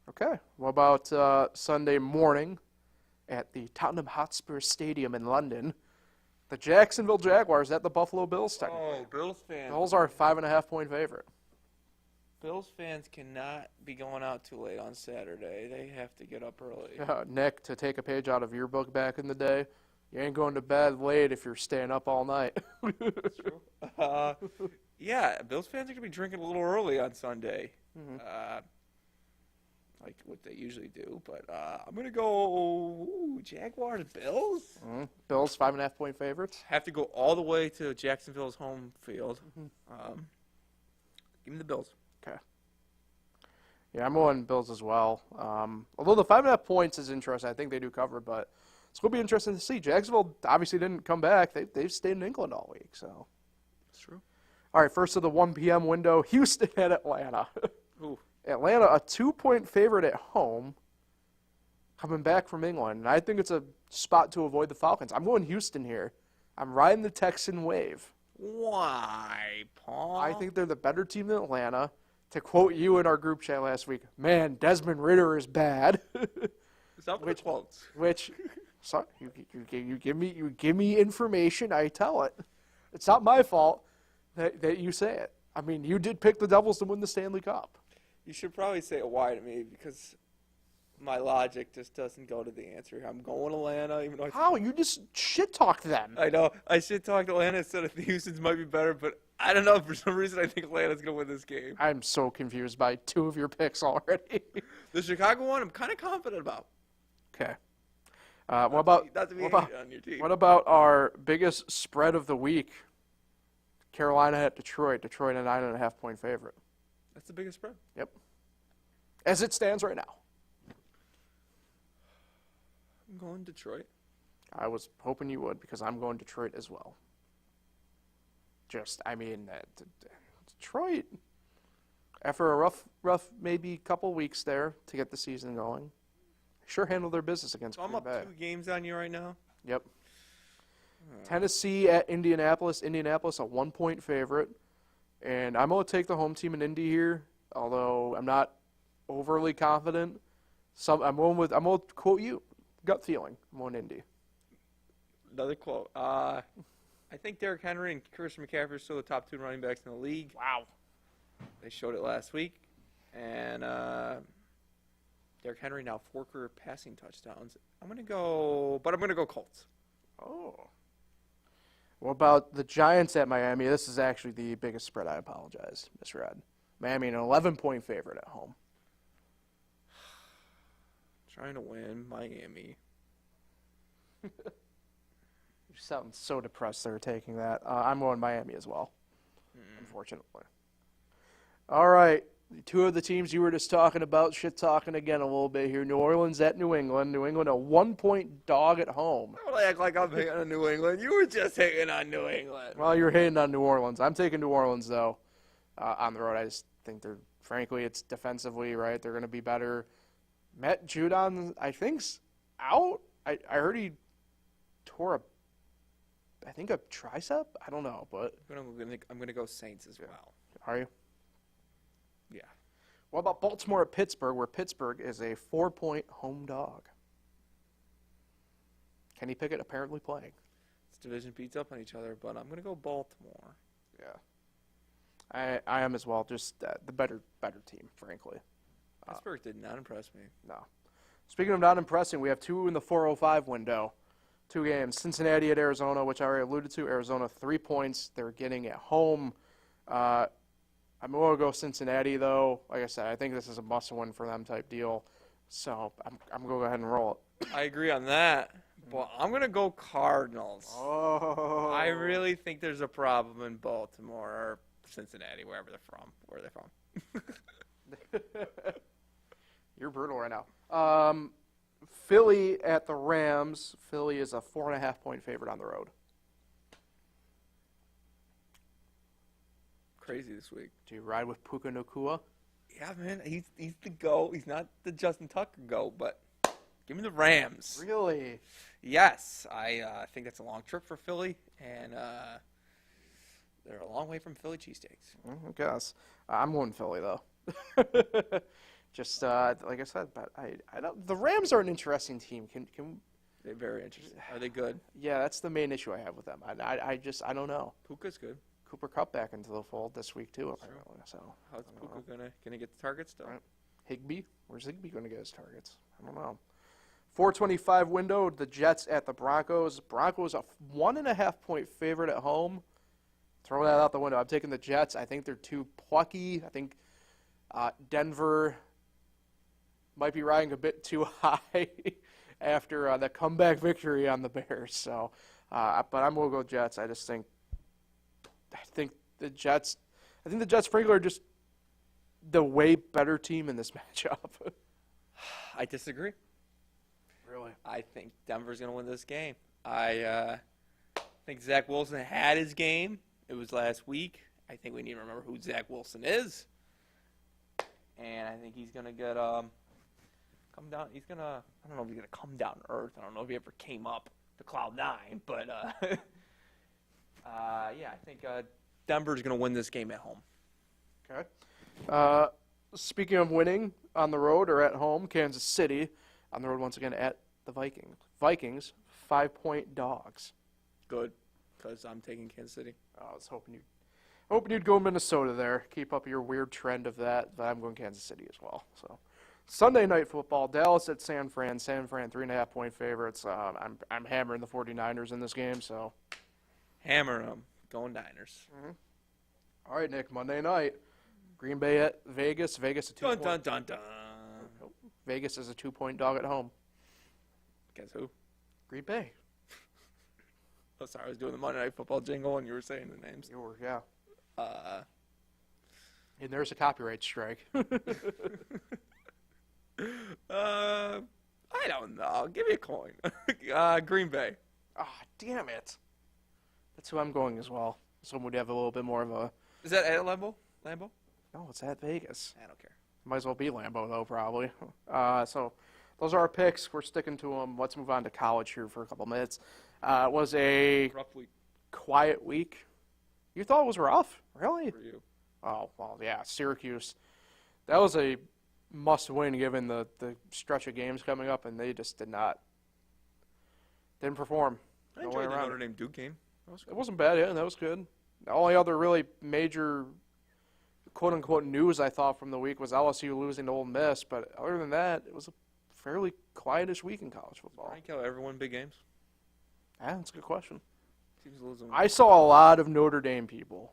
[SPEAKER 1] Okay. What about Sunday morning at the Tottenham Hotspur Stadium in London? The Jacksonville Jaguars at the Buffalo Bills, technically.
[SPEAKER 2] Oh, Bills fans.
[SPEAKER 1] Bills are a 5.5-point favorite.
[SPEAKER 2] Bills fans cannot be going out too late on Saturday. They have to get up early.
[SPEAKER 1] Nick, to take a page out of your book back in the day, you ain't going to bed late if you're staying up all night.
[SPEAKER 2] That's true. Yeah, Bills fans are going to be drinking a little early on Sunday, like what they usually do. But I'm going to go Jaguars Bills.
[SPEAKER 1] Bills 5.5-point favorites.
[SPEAKER 2] Have to go all the way to Jacksonville's home field. Give me the Bills.
[SPEAKER 1] Okay. Yeah, I'm going Bills as well. Although the 5.5 points is interesting, I think they do cover, but it's going to be interesting to see. Jacksonville obviously didn't come back. They've stayed in England all week, so.
[SPEAKER 2] That's true.
[SPEAKER 1] All right, first of the 1 p.m. window, Houston at Atlanta.
[SPEAKER 2] Ooh.
[SPEAKER 1] Atlanta, a 2-point favorite at home, coming back from England. And I think it's a spot to avoid the Falcons. I'm going Houston here. I'm riding the Texan wave.
[SPEAKER 2] Why, Paul?
[SPEAKER 1] I think they're the better team than Atlanta. To quote you in our group chat last week, man, Desmond Ridder is bad.
[SPEAKER 2] It's up with quotes.
[SPEAKER 1] Which, sorry, you give me information, I tell it. It's not my fault that you say it. I mean, you did pick the Devils to win the Stanley Cup.
[SPEAKER 2] You should probably say a why to me because my logic just doesn't go to the answer. I'm going Atlanta, even though
[SPEAKER 1] How? You just shit-talked them.
[SPEAKER 2] I know. I should talk to Atlanta instead of the Houston's might be better, but I don't know. For some reason, I think Atlanta's going to win this game.
[SPEAKER 1] I'm so confused by 2 of your picks already.
[SPEAKER 2] The Chicago one, I'm kind of confident about.
[SPEAKER 1] Okay. What about
[SPEAKER 2] on your team.
[SPEAKER 1] what about our biggest spread of the week? Carolina at Detroit. Detroit a 9.5-point favorite.
[SPEAKER 2] That's the biggest spread.
[SPEAKER 1] Yep. As it stands right now.
[SPEAKER 2] I'm going Detroit.
[SPEAKER 1] I was hoping you would because I'm going Detroit as well. Detroit, after a rough maybe couple weeks there to get the season going, sure handled their business against
[SPEAKER 2] So I'm
[SPEAKER 1] Green Bay.
[SPEAKER 2] up 2 games on you right now.
[SPEAKER 1] Yep. Tennessee at Indianapolis. Indianapolis a 1-point favorite. And I'm going to take the home team in Indy here, although I'm not overly confident. I'm going to quote you. Gut feeling. I'm going Indy.
[SPEAKER 2] Another quote. I think Derrick Henry and Christian McCaffrey are still the top 2 running backs in the league.
[SPEAKER 1] Wow.
[SPEAKER 2] They showed it last week. And Derrick Henry now 4 career passing touchdowns. I'm going to go Colts.
[SPEAKER 1] Oh. What about the Giants at Miami? This is actually the biggest spread. I apologize, misread. Miami an 11-point favorite at home.
[SPEAKER 2] Trying to win Miami.
[SPEAKER 1] You sound so depressed they're taking that. I'm going Miami as well, unfortunately. All right. 2 of the teams you were just talking about, shit-talking again a little bit here. New Orleans at New England. New England a 1-point dog at home.
[SPEAKER 2] Don't act like I'm hating on New England. You were just hating on New England.
[SPEAKER 1] Well, you're hating on New Orleans. I'm taking New Orleans, though, on the road. I just think frankly, it's defensively, right? They're going to be better. Matt Judon, I think's out. I heard he tore a tricep. I don't know, but
[SPEAKER 2] I'm gonna go Saints as well.
[SPEAKER 1] Are you?
[SPEAKER 2] Yeah.
[SPEAKER 1] What about Baltimore at Pittsburgh, where Pittsburgh is a 4-point home dog? Kenny Pickett apparently playing.
[SPEAKER 2] This division beats up on each other, but I'm gonna go Baltimore.
[SPEAKER 1] Yeah. I am as well. Just the better team, frankly.
[SPEAKER 2] Pittsburgh did not impress me.
[SPEAKER 1] No. Speaking of not impressing, we have 2 in the 4:05 window. 2 games. Cincinnati at Arizona, which I already alluded to. Arizona 3 points. They're getting at home. I'm going to go Cincinnati, though. Like I said, I think this is a must-win for them type deal. So I'm going to go ahead and roll it.
[SPEAKER 2] I agree on that, but I'm going to go Cardinals.
[SPEAKER 1] Oh.
[SPEAKER 2] I really think there's a problem in Baltimore or Cincinnati, where they're from.
[SPEAKER 1] You're brutal right now. Philly at the Rams. Philly is a 4.5-point favorite on the road.
[SPEAKER 2] Crazy this week.
[SPEAKER 1] Do you ride with Puka Nacua?
[SPEAKER 2] Yeah, man, he's the GOAT. He's not the Justin Tucker GOAT, but give me the Rams.
[SPEAKER 1] Really?
[SPEAKER 2] Yes, I think that's a long trip for Philly, and they're a long way from Philly cheesesteaks.
[SPEAKER 1] I guess. I'm going Philly, though. Just like I said, but I don't. The Rams are an interesting team. Can
[SPEAKER 2] They're very interesting. Are they good?
[SPEAKER 1] Yeah, that's the main issue I have with them. I don't know.
[SPEAKER 2] Puka's good.
[SPEAKER 1] Cooper Kupp back into the fold this week too, apparently. So
[SPEAKER 2] how's Puka gonna get the targets though?
[SPEAKER 1] Right. Higbee? Where's Higbee gonna get his targets? I don't know. 4:25 window. The Jets at the Broncos. Broncos a 1.5-point favorite at home. Throw that out the window. I'm taking the Jets. I think they're too plucky. I think Denver might be riding a bit too high after that comeback victory on the Bears. So, but I'm going to go Jets. I think the Jets, frankly, are just the way better team in this matchup.
[SPEAKER 2] I disagree.
[SPEAKER 1] Really?
[SPEAKER 2] I think Denver's going to win this game. I think Zach Wilson had his game. It was last week. I think we need to remember who Zach Wilson is. And I think he's going to get come down. He's going to, I don't know if he's going to come down to earth. I don't know if he ever came up to Cloud 9. But, yeah, I think Denver's going to win this game at home.
[SPEAKER 1] Okay. Speaking of winning on the road or at home, Kansas City on the road once again at the Vikings. Vikings, 5-point dogs.
[SPEAKER 2] Good, because I'm taking Kansas City.
[SPEAKER 1] I was hoping you'd go Minnesota there. Keep up your weird trend of that, but I'm going Kansas City as well. So, Sunday night football, Dallas at San Fran. San Fran 3.5-point favorites. I'm hammering the 49ers in this game. So,
[SPEAKER 2] hammer them, going Niners.
[SPEAKER 1] Mm-hmm. All right, Nick. Monday night, Green Bay at Vegas. Vegas a 2-point.
[SPEAKER 2] Dun dun dun.
[SPEAKER 1] Vegas is a 2-point dog at home.
[SPEAKER 2] Guess who?
[SPEAKER 1] Green Bay.
[SPEAKER 2] Oh, sorry, I was doing the Monday Night Football jingle and you were saying the names.
[SPEAKER 1] You were, yeah. And there's a copyright strike.
[SPEAKER 2] I don't know. Give me a coin. Green Bay.
[SPEAKER 1] Ah, damn it. That's who I'm going as well. Someone would have a little bit more of a...
[SPEAKER 2] Is that at Lambeau?
[SPEAKER 1] No, it's at Vegas.
[SPEAKER 2] I don't care.
[SPEAKER 1] Might as well be Lambeau, though, probably. So those are our picks. We're sticking to them. Let's move on to college here for a couple minutes. It was a
[SPEAKER 2] rough week.
[SPEAKER 1] Quiet week. You thought it was rough? Really?
[SPEAKER 2] For you.
[SPEAKER 1] Oh, well, yeah. Syracuse. That was a must-win given the stretch of games coming up, and they just didn't perform.
[SPEAKER 2] I enjoyed the Notre Dame Duke game.
[SPEAKER 1] It wasn't bad, yeah. That was good. The only other really major quote-unquote news I thought from the week was LSU losing to Ole Miss, but other than that, it was a fairly quietish week in college football.
[SPEAKER 2] Brian Kelly ever win big games?
[SPEAKER 1] Yeah, that's a good question.
[SPEAKER 2] I
[SPEAKER 1] I saw a lot of Notre Dame people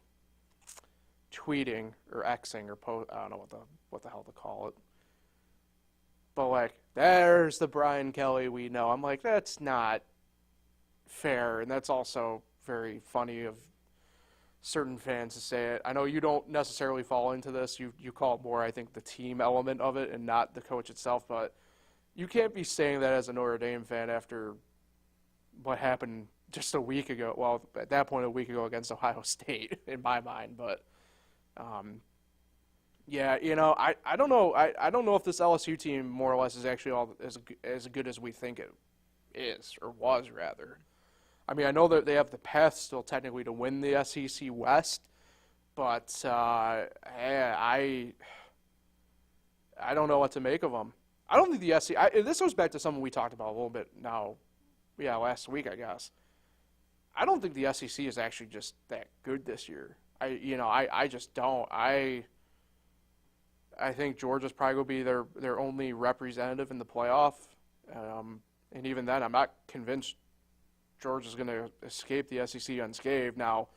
[SPEAKER 1] tweeting or Xing or I don't know what the hell to call it. But like, there's the Brian Kelly we know. I'm like, that's not fair, and that's also very funny of certain fans to say it. I know you don't necessarily fall into this. You call it more, I think, the team element of it and not the coach itself. But you can't be saying that as a Notre Dame fan after what happened just a week ago. Well, at that point, a week ago against Ohio State, in my mind. But yeah, I don't know. I don't know if this LSU team more or less is actually all as good as we think it is or was rather. I mean, I know that they have the path still technically to win the SEC West, but I don't know what to make of them. I don't think the SEC. This goes back to something we talked about a little bit now. Yeah, last week I guess. I don't think the SEC is actually just that good this year. I just don't. I think Georgia's probably going to be their only representative in the playoff, and even then, I'm not convinced Georgia's going to escape the SEC unscathed. Now,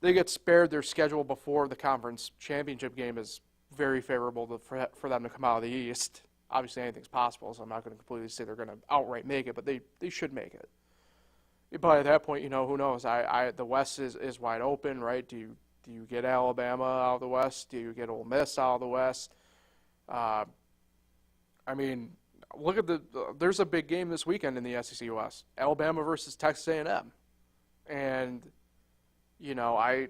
[SPEAKER 1] they get spared their schedule before the conference championship game is very favorable for them to come out of the East. Obviously, anything's possible, so I'm not going to completely say they're going to outright make it, but they should make it. But at that point, who knows? The West is wide open, right? Do you get Alabama out of the West? Do you get Ole Miss out of the West? I mean, look at there's a big game this weekend in the SEC West. Alabama versus Texas A&M. And, I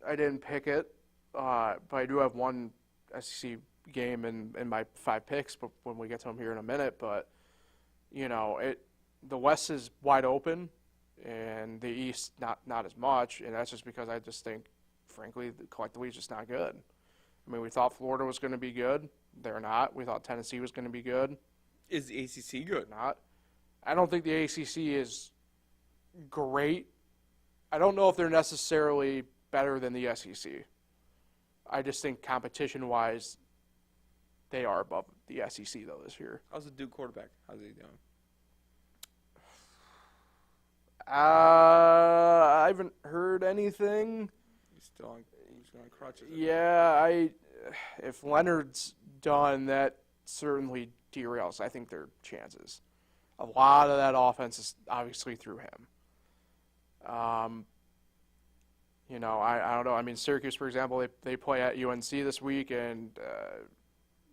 [SPEAKER 1] didn't pick it, but I do have one SEC game in my 5 picks, but when we get to them here in a minute. But, the West is wide open, and the East not as much, and that's just because I just think, frankly, collectively it's just not good. I mean, we thought Florida was going to be good. They're not. We thought Tennessee was going to be good.
[SPEAKER 2] Is the ACC good?
[SPEAKER 1] Not. I don't think the ACC is great. I don't know if they're necessarily better than the SEC. I just think competition-wise, they are above the SEC, though, this year.
[SPEAKER 2] How's the Duke quarterback? How's he doing?
[SPEAKER 1] I haven't heard anything.
[SPEAKER 2] He's going on crutches.
[SPEAKER 1] Yeah, if Leonard's done, that certainly derails, I think, their chances. A lot of that offense is obviously through him. I don't know. I mean, Syracuse, for example, they play at UNC this week, and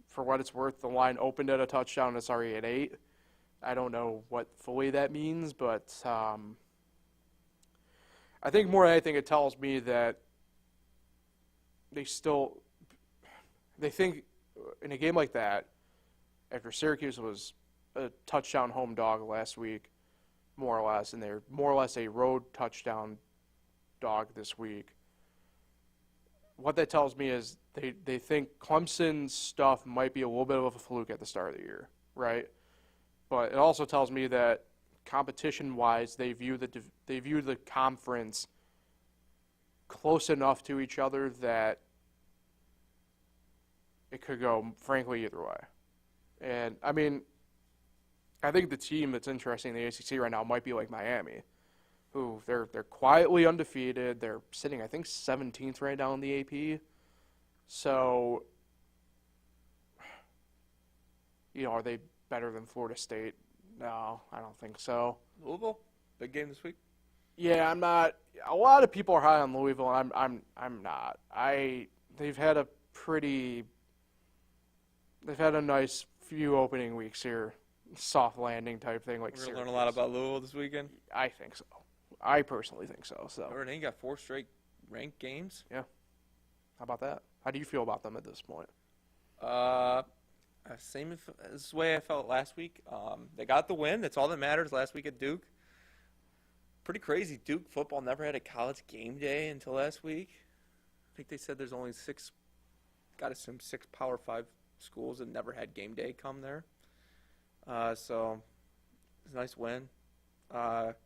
[SPEAKER 1] for what it's worth, the line opened at a touchdown. It's already at 8. I don't know what fully that means, but I think more than anything, it tells me that they think in a game like that, after Syracuse was a touchdown home dog last week, more or less, and they're more or less a road touchdown dog this week. What that tells me is they think Clemson's stuff might be a little bit of a fluke at the start of the year, right? But it also tells me that competition-wise, they view the conference close enough to each other that it could go, frankly, either way. And, I mean, I think the team that's interesting in the ACC right now might be like Miami, who they're quietly undefeated. They're sitting, I think, 17th right now in the AP. So, are they better than Florida State? No, I don't think so.
[SPEAKER 2] Louisville, big game this week.
[SPEAKER 1] Yeah, I'm not. A lot of people are high on Louisville, and I'm not. They've had a nice few opening weeks here, soft landing type thing. Like
[SPEAKER 2] we're gonna learn a lot about Louisville this weekend.
[SPEAKER 1] I think so. I personally think so. So.
[SPEAKER 2] Notre Dame got 4 straight ranked games.
[SPEAKER 1] Yeah. How about that? How do you feel about them at this point?
[SPEAKER 2] Same as the way I felt last week. They got the win. That's all that matters. Last week at Duke. Pretty crazy. Duke football never had a college game day until last week. I think they said there's only 6 Power 5 schools that never had game day come there. So it's a nice win. Gotta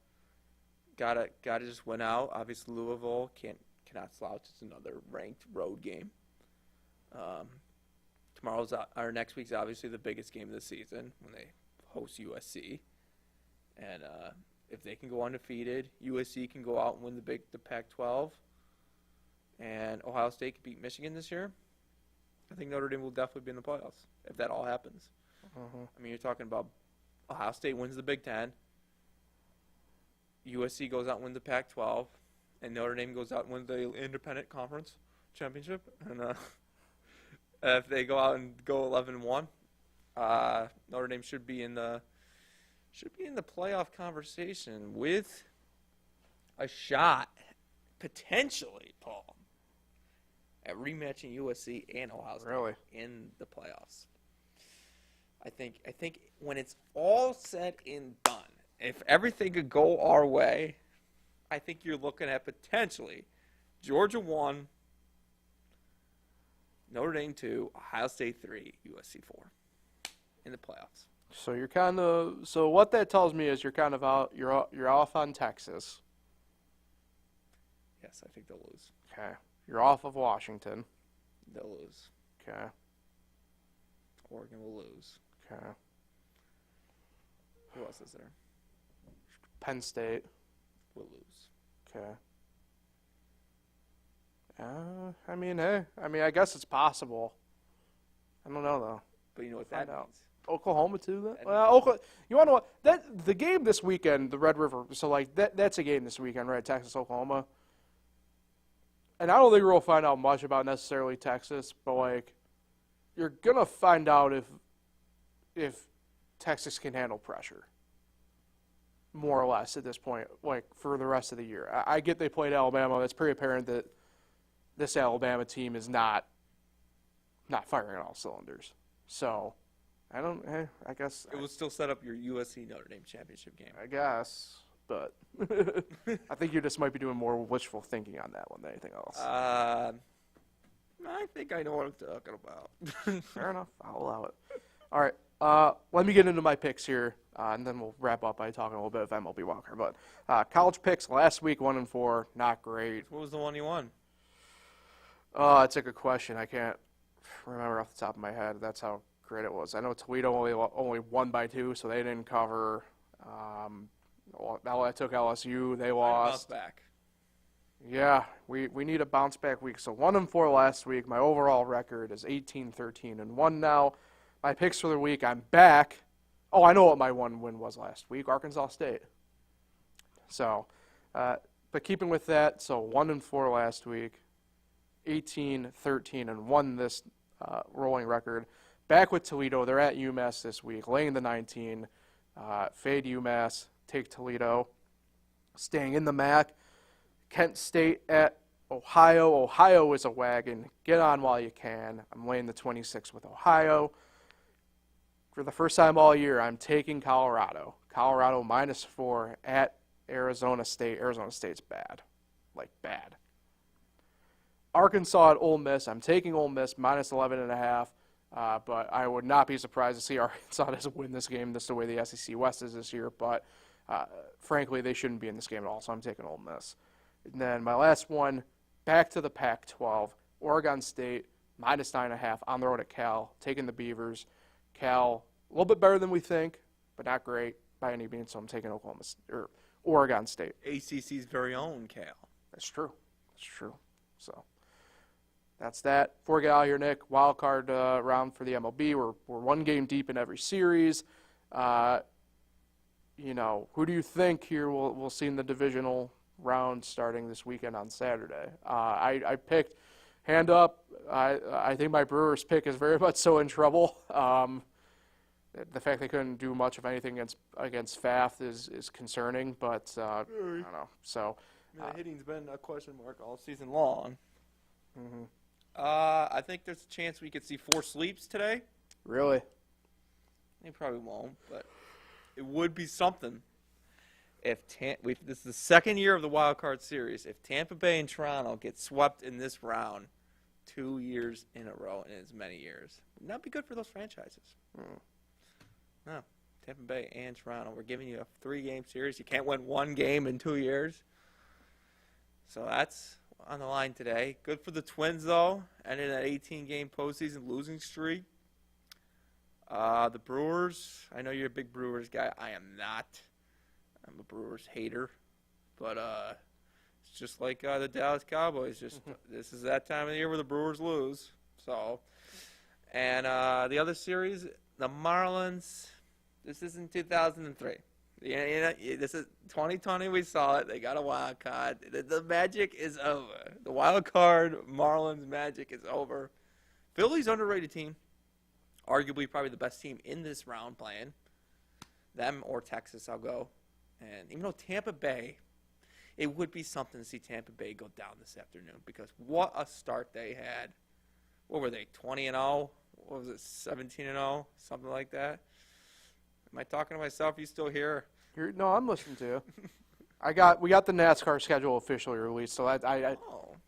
[SPEAKER 2] just win out. Obviously Louisville cannot slouch. It's another ranked road game. Next week's obviously the biggest game of the season when they host USC, and if they can go undefeated, USC can go out and win the Pac-12, and Ohio State can beat Michigan this year. I think Notre Dame will definitely be in the playoffs if that all happens.
[SPEAKER 1] Uh-huh.
[SPEAKER 2] I mean, you're talking about Ohio State wins the Big Ten, USC goes out and wins the Pac-12, and Notre Dame goes out and wins the Independent Conference Championship, and if they go out and go 11-1, Notre Dame should be in the playoff conversation with a shot, potentially, Paul, at rematching USC and Ohio State in the playoffs. I think when it's all said and done, if everything could go our way, I think you're looking at potentially Georgia 1, Notre Dame 2, Ohio State 3, USC 4 in the playoffs.
[SPEAKER 1] So what that tells me is you're kind of out. You're off on Texas.
[SPEAKER 2] Yes, I think they'll lose.
[SPEAKER 1] Okay. You're off of Washington.
[SPEAKER 2] They'll lose.
[SPEAKER 1] Okay.
[SPEAKER 2] Oregon will lose.
[SPEAKER 1] Okay.
[SPEAKER 2] Who else is there?
[SPEAKER 1] Penn State
[SPEAKER 2] will lose.
[SPEAKER 1] Okay. I guess it's possible. I don't know though.
[SPEAKER 2] But you know what that means?
[SPEAKER 1] Oklahoma too. Then? Well, you want to know that the game this weekend, the Red River. So like that's a game this weekend, right? Texas, Oklahoma. And I don't think we'll find out much about necessarily Texas, but like you're gonna find out if Texas can handle pressure. More or less at this point, like for the rest of the year. I get they played Alabama. It's pretty apparent that this Alabama team is not firing on all cylinders. So, I guess
[SPEAKER 2] it will still set up your USC Notre Dame championship game.
[SPEAKER 1] I guess, but I think you just might be doing more wishful thinking on that one than anything else.
[SPEAKER 2] I think I know what I'm talking about.
[SPEAKER 1] Fair enough. I'll allow it. All right. Let me get into my picks here, and then we'll wrap up by talking a little bit of MLB Wild Card. But college picks last week, 1-4, not great.
[SPEAKER 2] What was the one you won?
[SPEAKER 1] It's a good question. I can't remember off the top of my head. That's how great it was. I know Toledo only won by 2, so they didn't cover. I took LSU. They
[SPEAKER 2] Bounce
[SPEAKER 1] lost.
[SPEAKER 2] back.
[SPEAKER 1] Yeah, we need a bounce back week. So 1-4 last week. My overall record is 18-13-1 now. My picks for the week, I'm back. Oh, I know what my one win was last week, Arkansas State. So, but keeping with that, so 1-4 last week, 18-13-1 this rolling record. Back with Toledo. They're at UMass this week, laying the 19. Fade UMass, take Toledo. Staying in the MAC. Kent State at Ohio. Ohio is a wagon. Get on while you can. I'm laying the 26 with Ohio. For the first time all year, I'm taking Colorado. Colorado -4 at Arizona State. Arizona State's bad. Like, bad. Arkansas at Ole Miss. I'm taking Ole Miss -11.5. But I would not be surprised to see Arkansas doesn't win this game. This is the way the SEC West is this year. But, frankly, they shouldn't be in this game at all, so I'm taking Ole Miss. And then my last one, back to the Pac-12. Oregon State, -9.5 on the road at Cal. Taking the Beavers. Cal, a little bit better than we think, but not great by any means, so I'm taking Oregon State.
[SPEAKER 2] ACC's very own Cal.
[SPEAKER 1] That's true. That's true. So that's that. Before we get out of here, Nick, wild card round for the MLB. We're one game deep in every series. Who do you think here we'll see in the divisional round starting this weekend on Saturday? I picked, hand up, I think my Brewers pick is very much so in trouble. The fact they couldn't do much of anything against Pfaff is concerning, but I don't know. So
[SPEAKER 2] the hitting's been a question mark all season long.
[SPEAKER 1] Mm-hmm.
[SPEAKER 2] I think there's a chance we could see 4 sleeps today.
[SPEAKER 1] Really?
[SPEAKER 2] They probably won't, but it would be something. If this is the second year of the Wild Card Series. If Tampa Bay and Toronto get swept in this round 2 years in a row in as many years, would not be good for those franchises. No, Tampa Bay and Toronto. We're giving you a 3-game series. You can't win 1 game in 2 years. So that's on the line today. Good for the Twins, though. Ended that 18-game postseason losing streak. The Brewers, I know you're a big Brewers guy. I am not. I'm a Brewers hater. But it's just like the Dallas Cowboys. This is that time of the year where the Brewers lose. So, and the other series, the Marlins, this isn't 2003. This is 2020. We saw it. They got a wild card. The magic is over. The wild card Marlins magic is over. Philly's underrated team. Arguably probably the best team in this round playing. Them or Texas, I'll go. And even though Tampa Bay, it would be something to see Tampa Bay go down this afternoon because what a start they had. What were they, 20-0? What was it, 17-0? Something like that. Am I talking to myself? You still here?
[SPEAKER 1] No, I'm listening to you. We got the NASCAR schedule officially released, so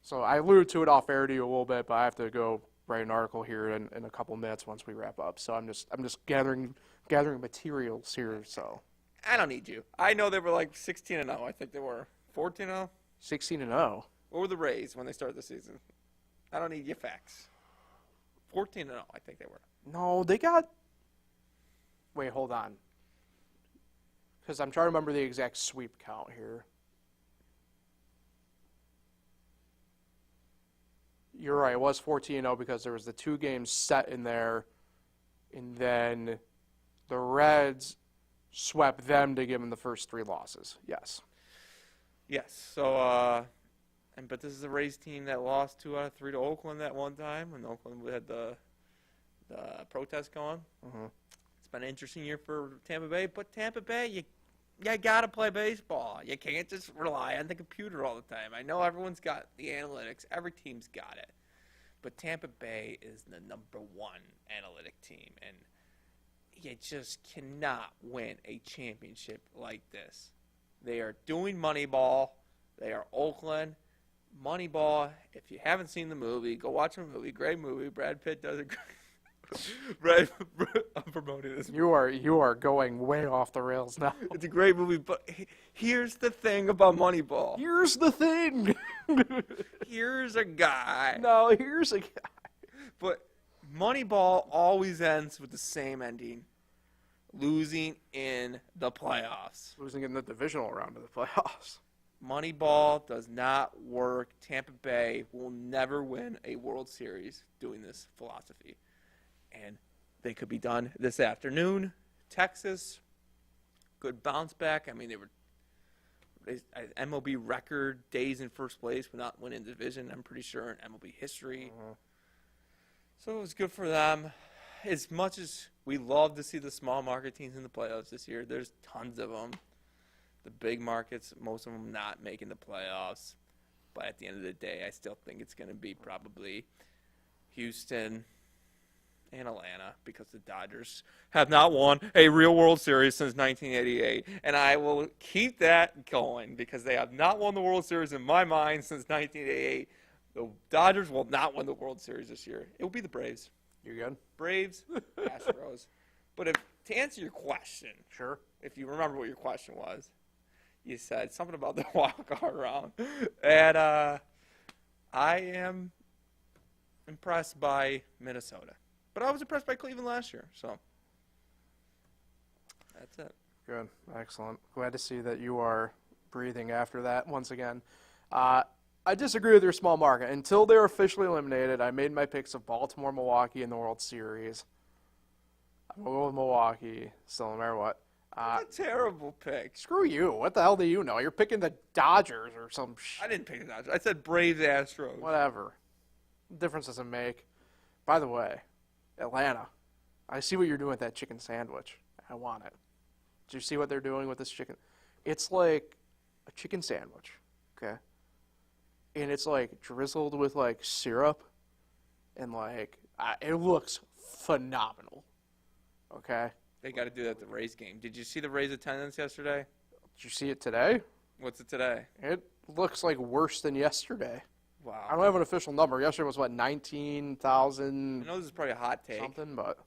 [SPEAKER 1] so I alluded to it off air to you a little bit, but I have to go write an article here in a couple minutes once we wrap up. So I'm just gathering materials here. So
[SPEAKER 2] I don't need you. I know they were like 16-0. I think they were 14-0.
[SPEAKER 1] 16-0.
[SPEAKER 2] What were the Rays when they started the season? I don't need your facts. 14-0. I think they were.
[SPEAKER 1] No, they got. Wait, hold on. Because I'm trying to remember the exact sweep count here. You're right, it was 14-0 because there was the 2 games set in there, and then the Reds swept them to give them the first 3 losses. Yes.
[SPEAKER 2] Yes. So, but this is a Rays team that lost 2 out of 3 to Oakland that one time when Oakland had the protest going.
[SPEAKER 1] Mm-hmm.
[SPEAKER 2] It's been an interesting year for Tampa Bay, but Tampa Bay, you got to play baseball. You can't just rely on the computer all the time. I know everyone's got the analytics. Every team's got it. But Tampa Bay is the number 1 analytic team, and you just cannot win a championship like this. They are doing Moneyball. They are Oakland. Moneyball, if you haven't seen the movie, go watch the movie. Great movie. Brad Pitt does a great I'm promoting this.
[SPEAKER 1] You are going way off the rails now.
[SPEAKER 2] It's a great movie, but here's the thing about Moneyball.
[SPEAKER 1] Here's the thing.
[SPEAKER 2] Here's a guy.
[SPEAKER 1] No, here's a guy.
[SPEAKER 2] But Moneyball always ends with the same ending. losing in the playoffs.
[SPEAKER 1] Losing in the divisional round of the playoffs.
[SPEAKER 2] Moneyball does not work. Tampa Bay will never win a World Series doing this philosophy. And they could be done this afternoon. Texas, good bounce back. I mean, they MLB record days in first place would not win in division, I'm pretty sure, in MLB history. So it was good for them. As much as we love to see the small market teams in the playoffs this year, there's tons of them. The big markets, most of them not making the playoffs. But at the end of the day, I still think it's going to be probably Houston and Atlanta, because the Dodgers have not won a real World Series since 1988. And I will keep that going because they have not won the World Series in my mind since 1988. The Dodgers will not win the World Series this year. It will be the Braves.
[SPEAKER 1] You good?
[SPEAKER 2] Braves, Astros. But to answer your question,
[SPEAKER 1] Sure.
[SPEAKER 2] if you remember what your question was, you said something about the wild card round. And I am impressed by Minnesota. But I was impressed by Cleveland last year. So that's it.
[SPEAKER 1] Good. Excellent. Glad to see that you are breathing after that once again. I disagree with your small market. Until they're officially eliminated, I made my picks of Baltimore, Milwaukee in the World Series. I'm going to go with Milwaukee, still no matter what.
[SPEAKER 2] That's a terrible pick.
[SPEAKER 1] Screw you. What the hell do you know? You're picking the Dodgers or some
[SPEAKER 2] I didn't pick the Dodgers. I said Braves, Astros.
[SPEAKER 1] Whatever. Difference doesn't make. By the way, Atlanta, I see what you're doing with that chicken sandwich. I want it. Do you see what they're doing with this chicken? It's like a chicken sandwich, okay? And it's like drizzled with like syrup, and like it looks phenomenal, okay?
[SPEAKER 2] They got to do that at the Rays game. Did you see the Rays attendance yesterday?
[SPEAKER 1] Did you see it today?
[SPEAKER 2] What's it today?
[SPEAKER 1] It looks like worse than yesterday.
[SPEAKER 2] Wow.
[SPEAKER 1] I don't have an official number. Yesterday was, what,
[SPEAKER 2] I
[SPEAKER 1] 19,000
[SPEAKER 2] know this is probably a hot take.
[SPEAKER 1] something, but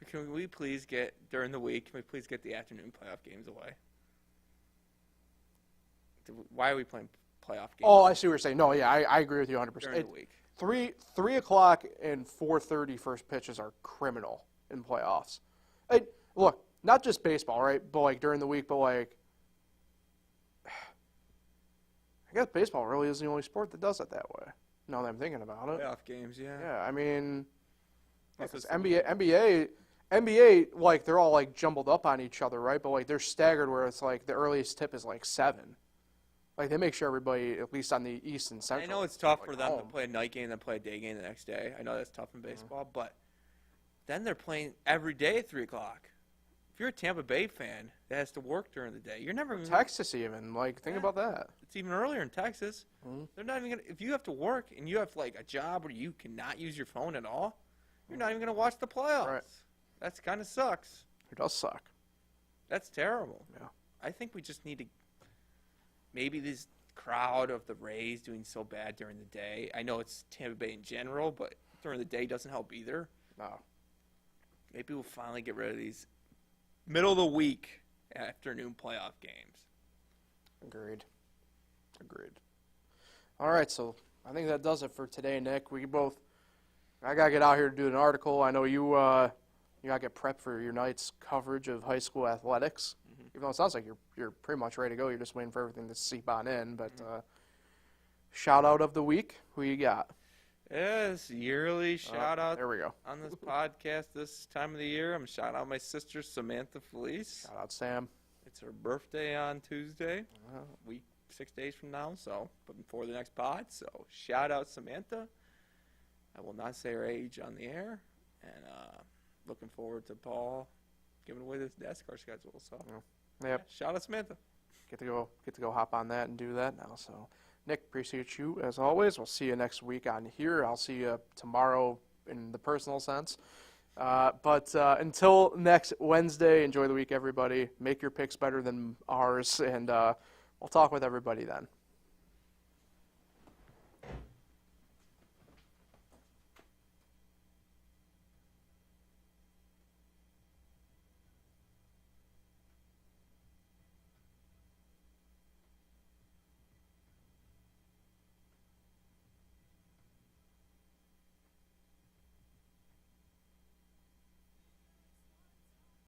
[SPEAKER 2] Can we please get, during the week, can we please get the afternoon playoff games away? Why are we playing playoff games?
[SPEAKER 1] oh, I see what you're saying. No, yeah, I agree with you 100%.
[SPEAKER 2] During the week.
[SPEAKER 1] 3 o'clock and 4:30 first pitches are criminal in playoffs. Look, not just baseball, right? But like during the week, but like I guess baseball really is the only sport that does it that way. Now that I'm thinking about it.
[SPEAKER 2] Playoff games, yeah.
[SPEAKER 1] Yeah, I mean,
[SPEAKER 2] Plus
[SPEAKER 1] because
[SPEAKER 2] it's
[SPEAKER 1] NBA, like they're all like jumbled up on each other, right? But like they're staggered where it's like the earliest tip is like 7. Like they make sure everybody, at least on the East and Central.
[SPEAKER 2] I know it's tough
[SPEAKER 1] like
[SPEAKER 2] for them
[SPEAKER 1] home.
[SPEAKER 2] to play a night game and then play a day game the next day. I know that's tough in baseball, but then they're playing every day at 3 o'clock. If you're a Tampa Bay fan that has to work during the day, you're never even
[SPEAKER 1] Texas even, like think about that.
[SPEAKER 2] It's even earlier in Texas.
[SPEAKER 1] Mm-hmm.
[SPEAKER 2] They're not even gonna. If you have to work and you have like a job where you cannot use your phone at all, you're not even gonna watch the playoffs.
[SPEAKER 1] Right.
[SPEAKER 2] That's kind of sucks.
[SPEAKER 1] It does suck.
[SPEAKER 2] That's terrible.
[SPEAKER 1] Yeah.
[SPEAKER 2] I think we just need to. Maybe this crowd of the Rays doing so bad during the day. I know it's Tampa Bay in general, but during the day doesn't help either.
[SPEAKER 1] No.
[SPEAKER 2] Maybe we'll finally get rid of these middle of the week afternoon playoff games.
[SPEAKER 1] Agreed. All right, so I think that does it for today, Nick. I gotta get out here to do an article. I know you gotta get prepped for your night's coverage of high school athletics. Even though it sounds like you're pretty much ready to go, you're just waiting for everything to seep on in. But shout out of the week, who you got?
[SPEAKER 2] Yes, yearly shout out
[SPEAKER 1] There we go.
[SPEAKER 2] on this podcast this time of the year. I'm shout out my sister Samantha Felice.
[SPEAKER 1] Shout out Sam.
[SPEAKER 2] It's her birthday on Tuesday, week 6 days from now, so but before the next pod. So shout out Samantha. I will not say her age on the air, and looking forward to Paul giving away this NASCAR schedule. So
[SPEAKER 1] Yep.
[SPEAKER 2] shout out Samantha.
[SPEAKER 1] Get to go hop on that and do that now. So Nick, appreciate you as always. We'll see you next week on here. I'll see you tomorrow in the personal sense. But until next Wednesday, enjoy the week, everybody. Make your picks better than ours, and we'll talk with everybody then.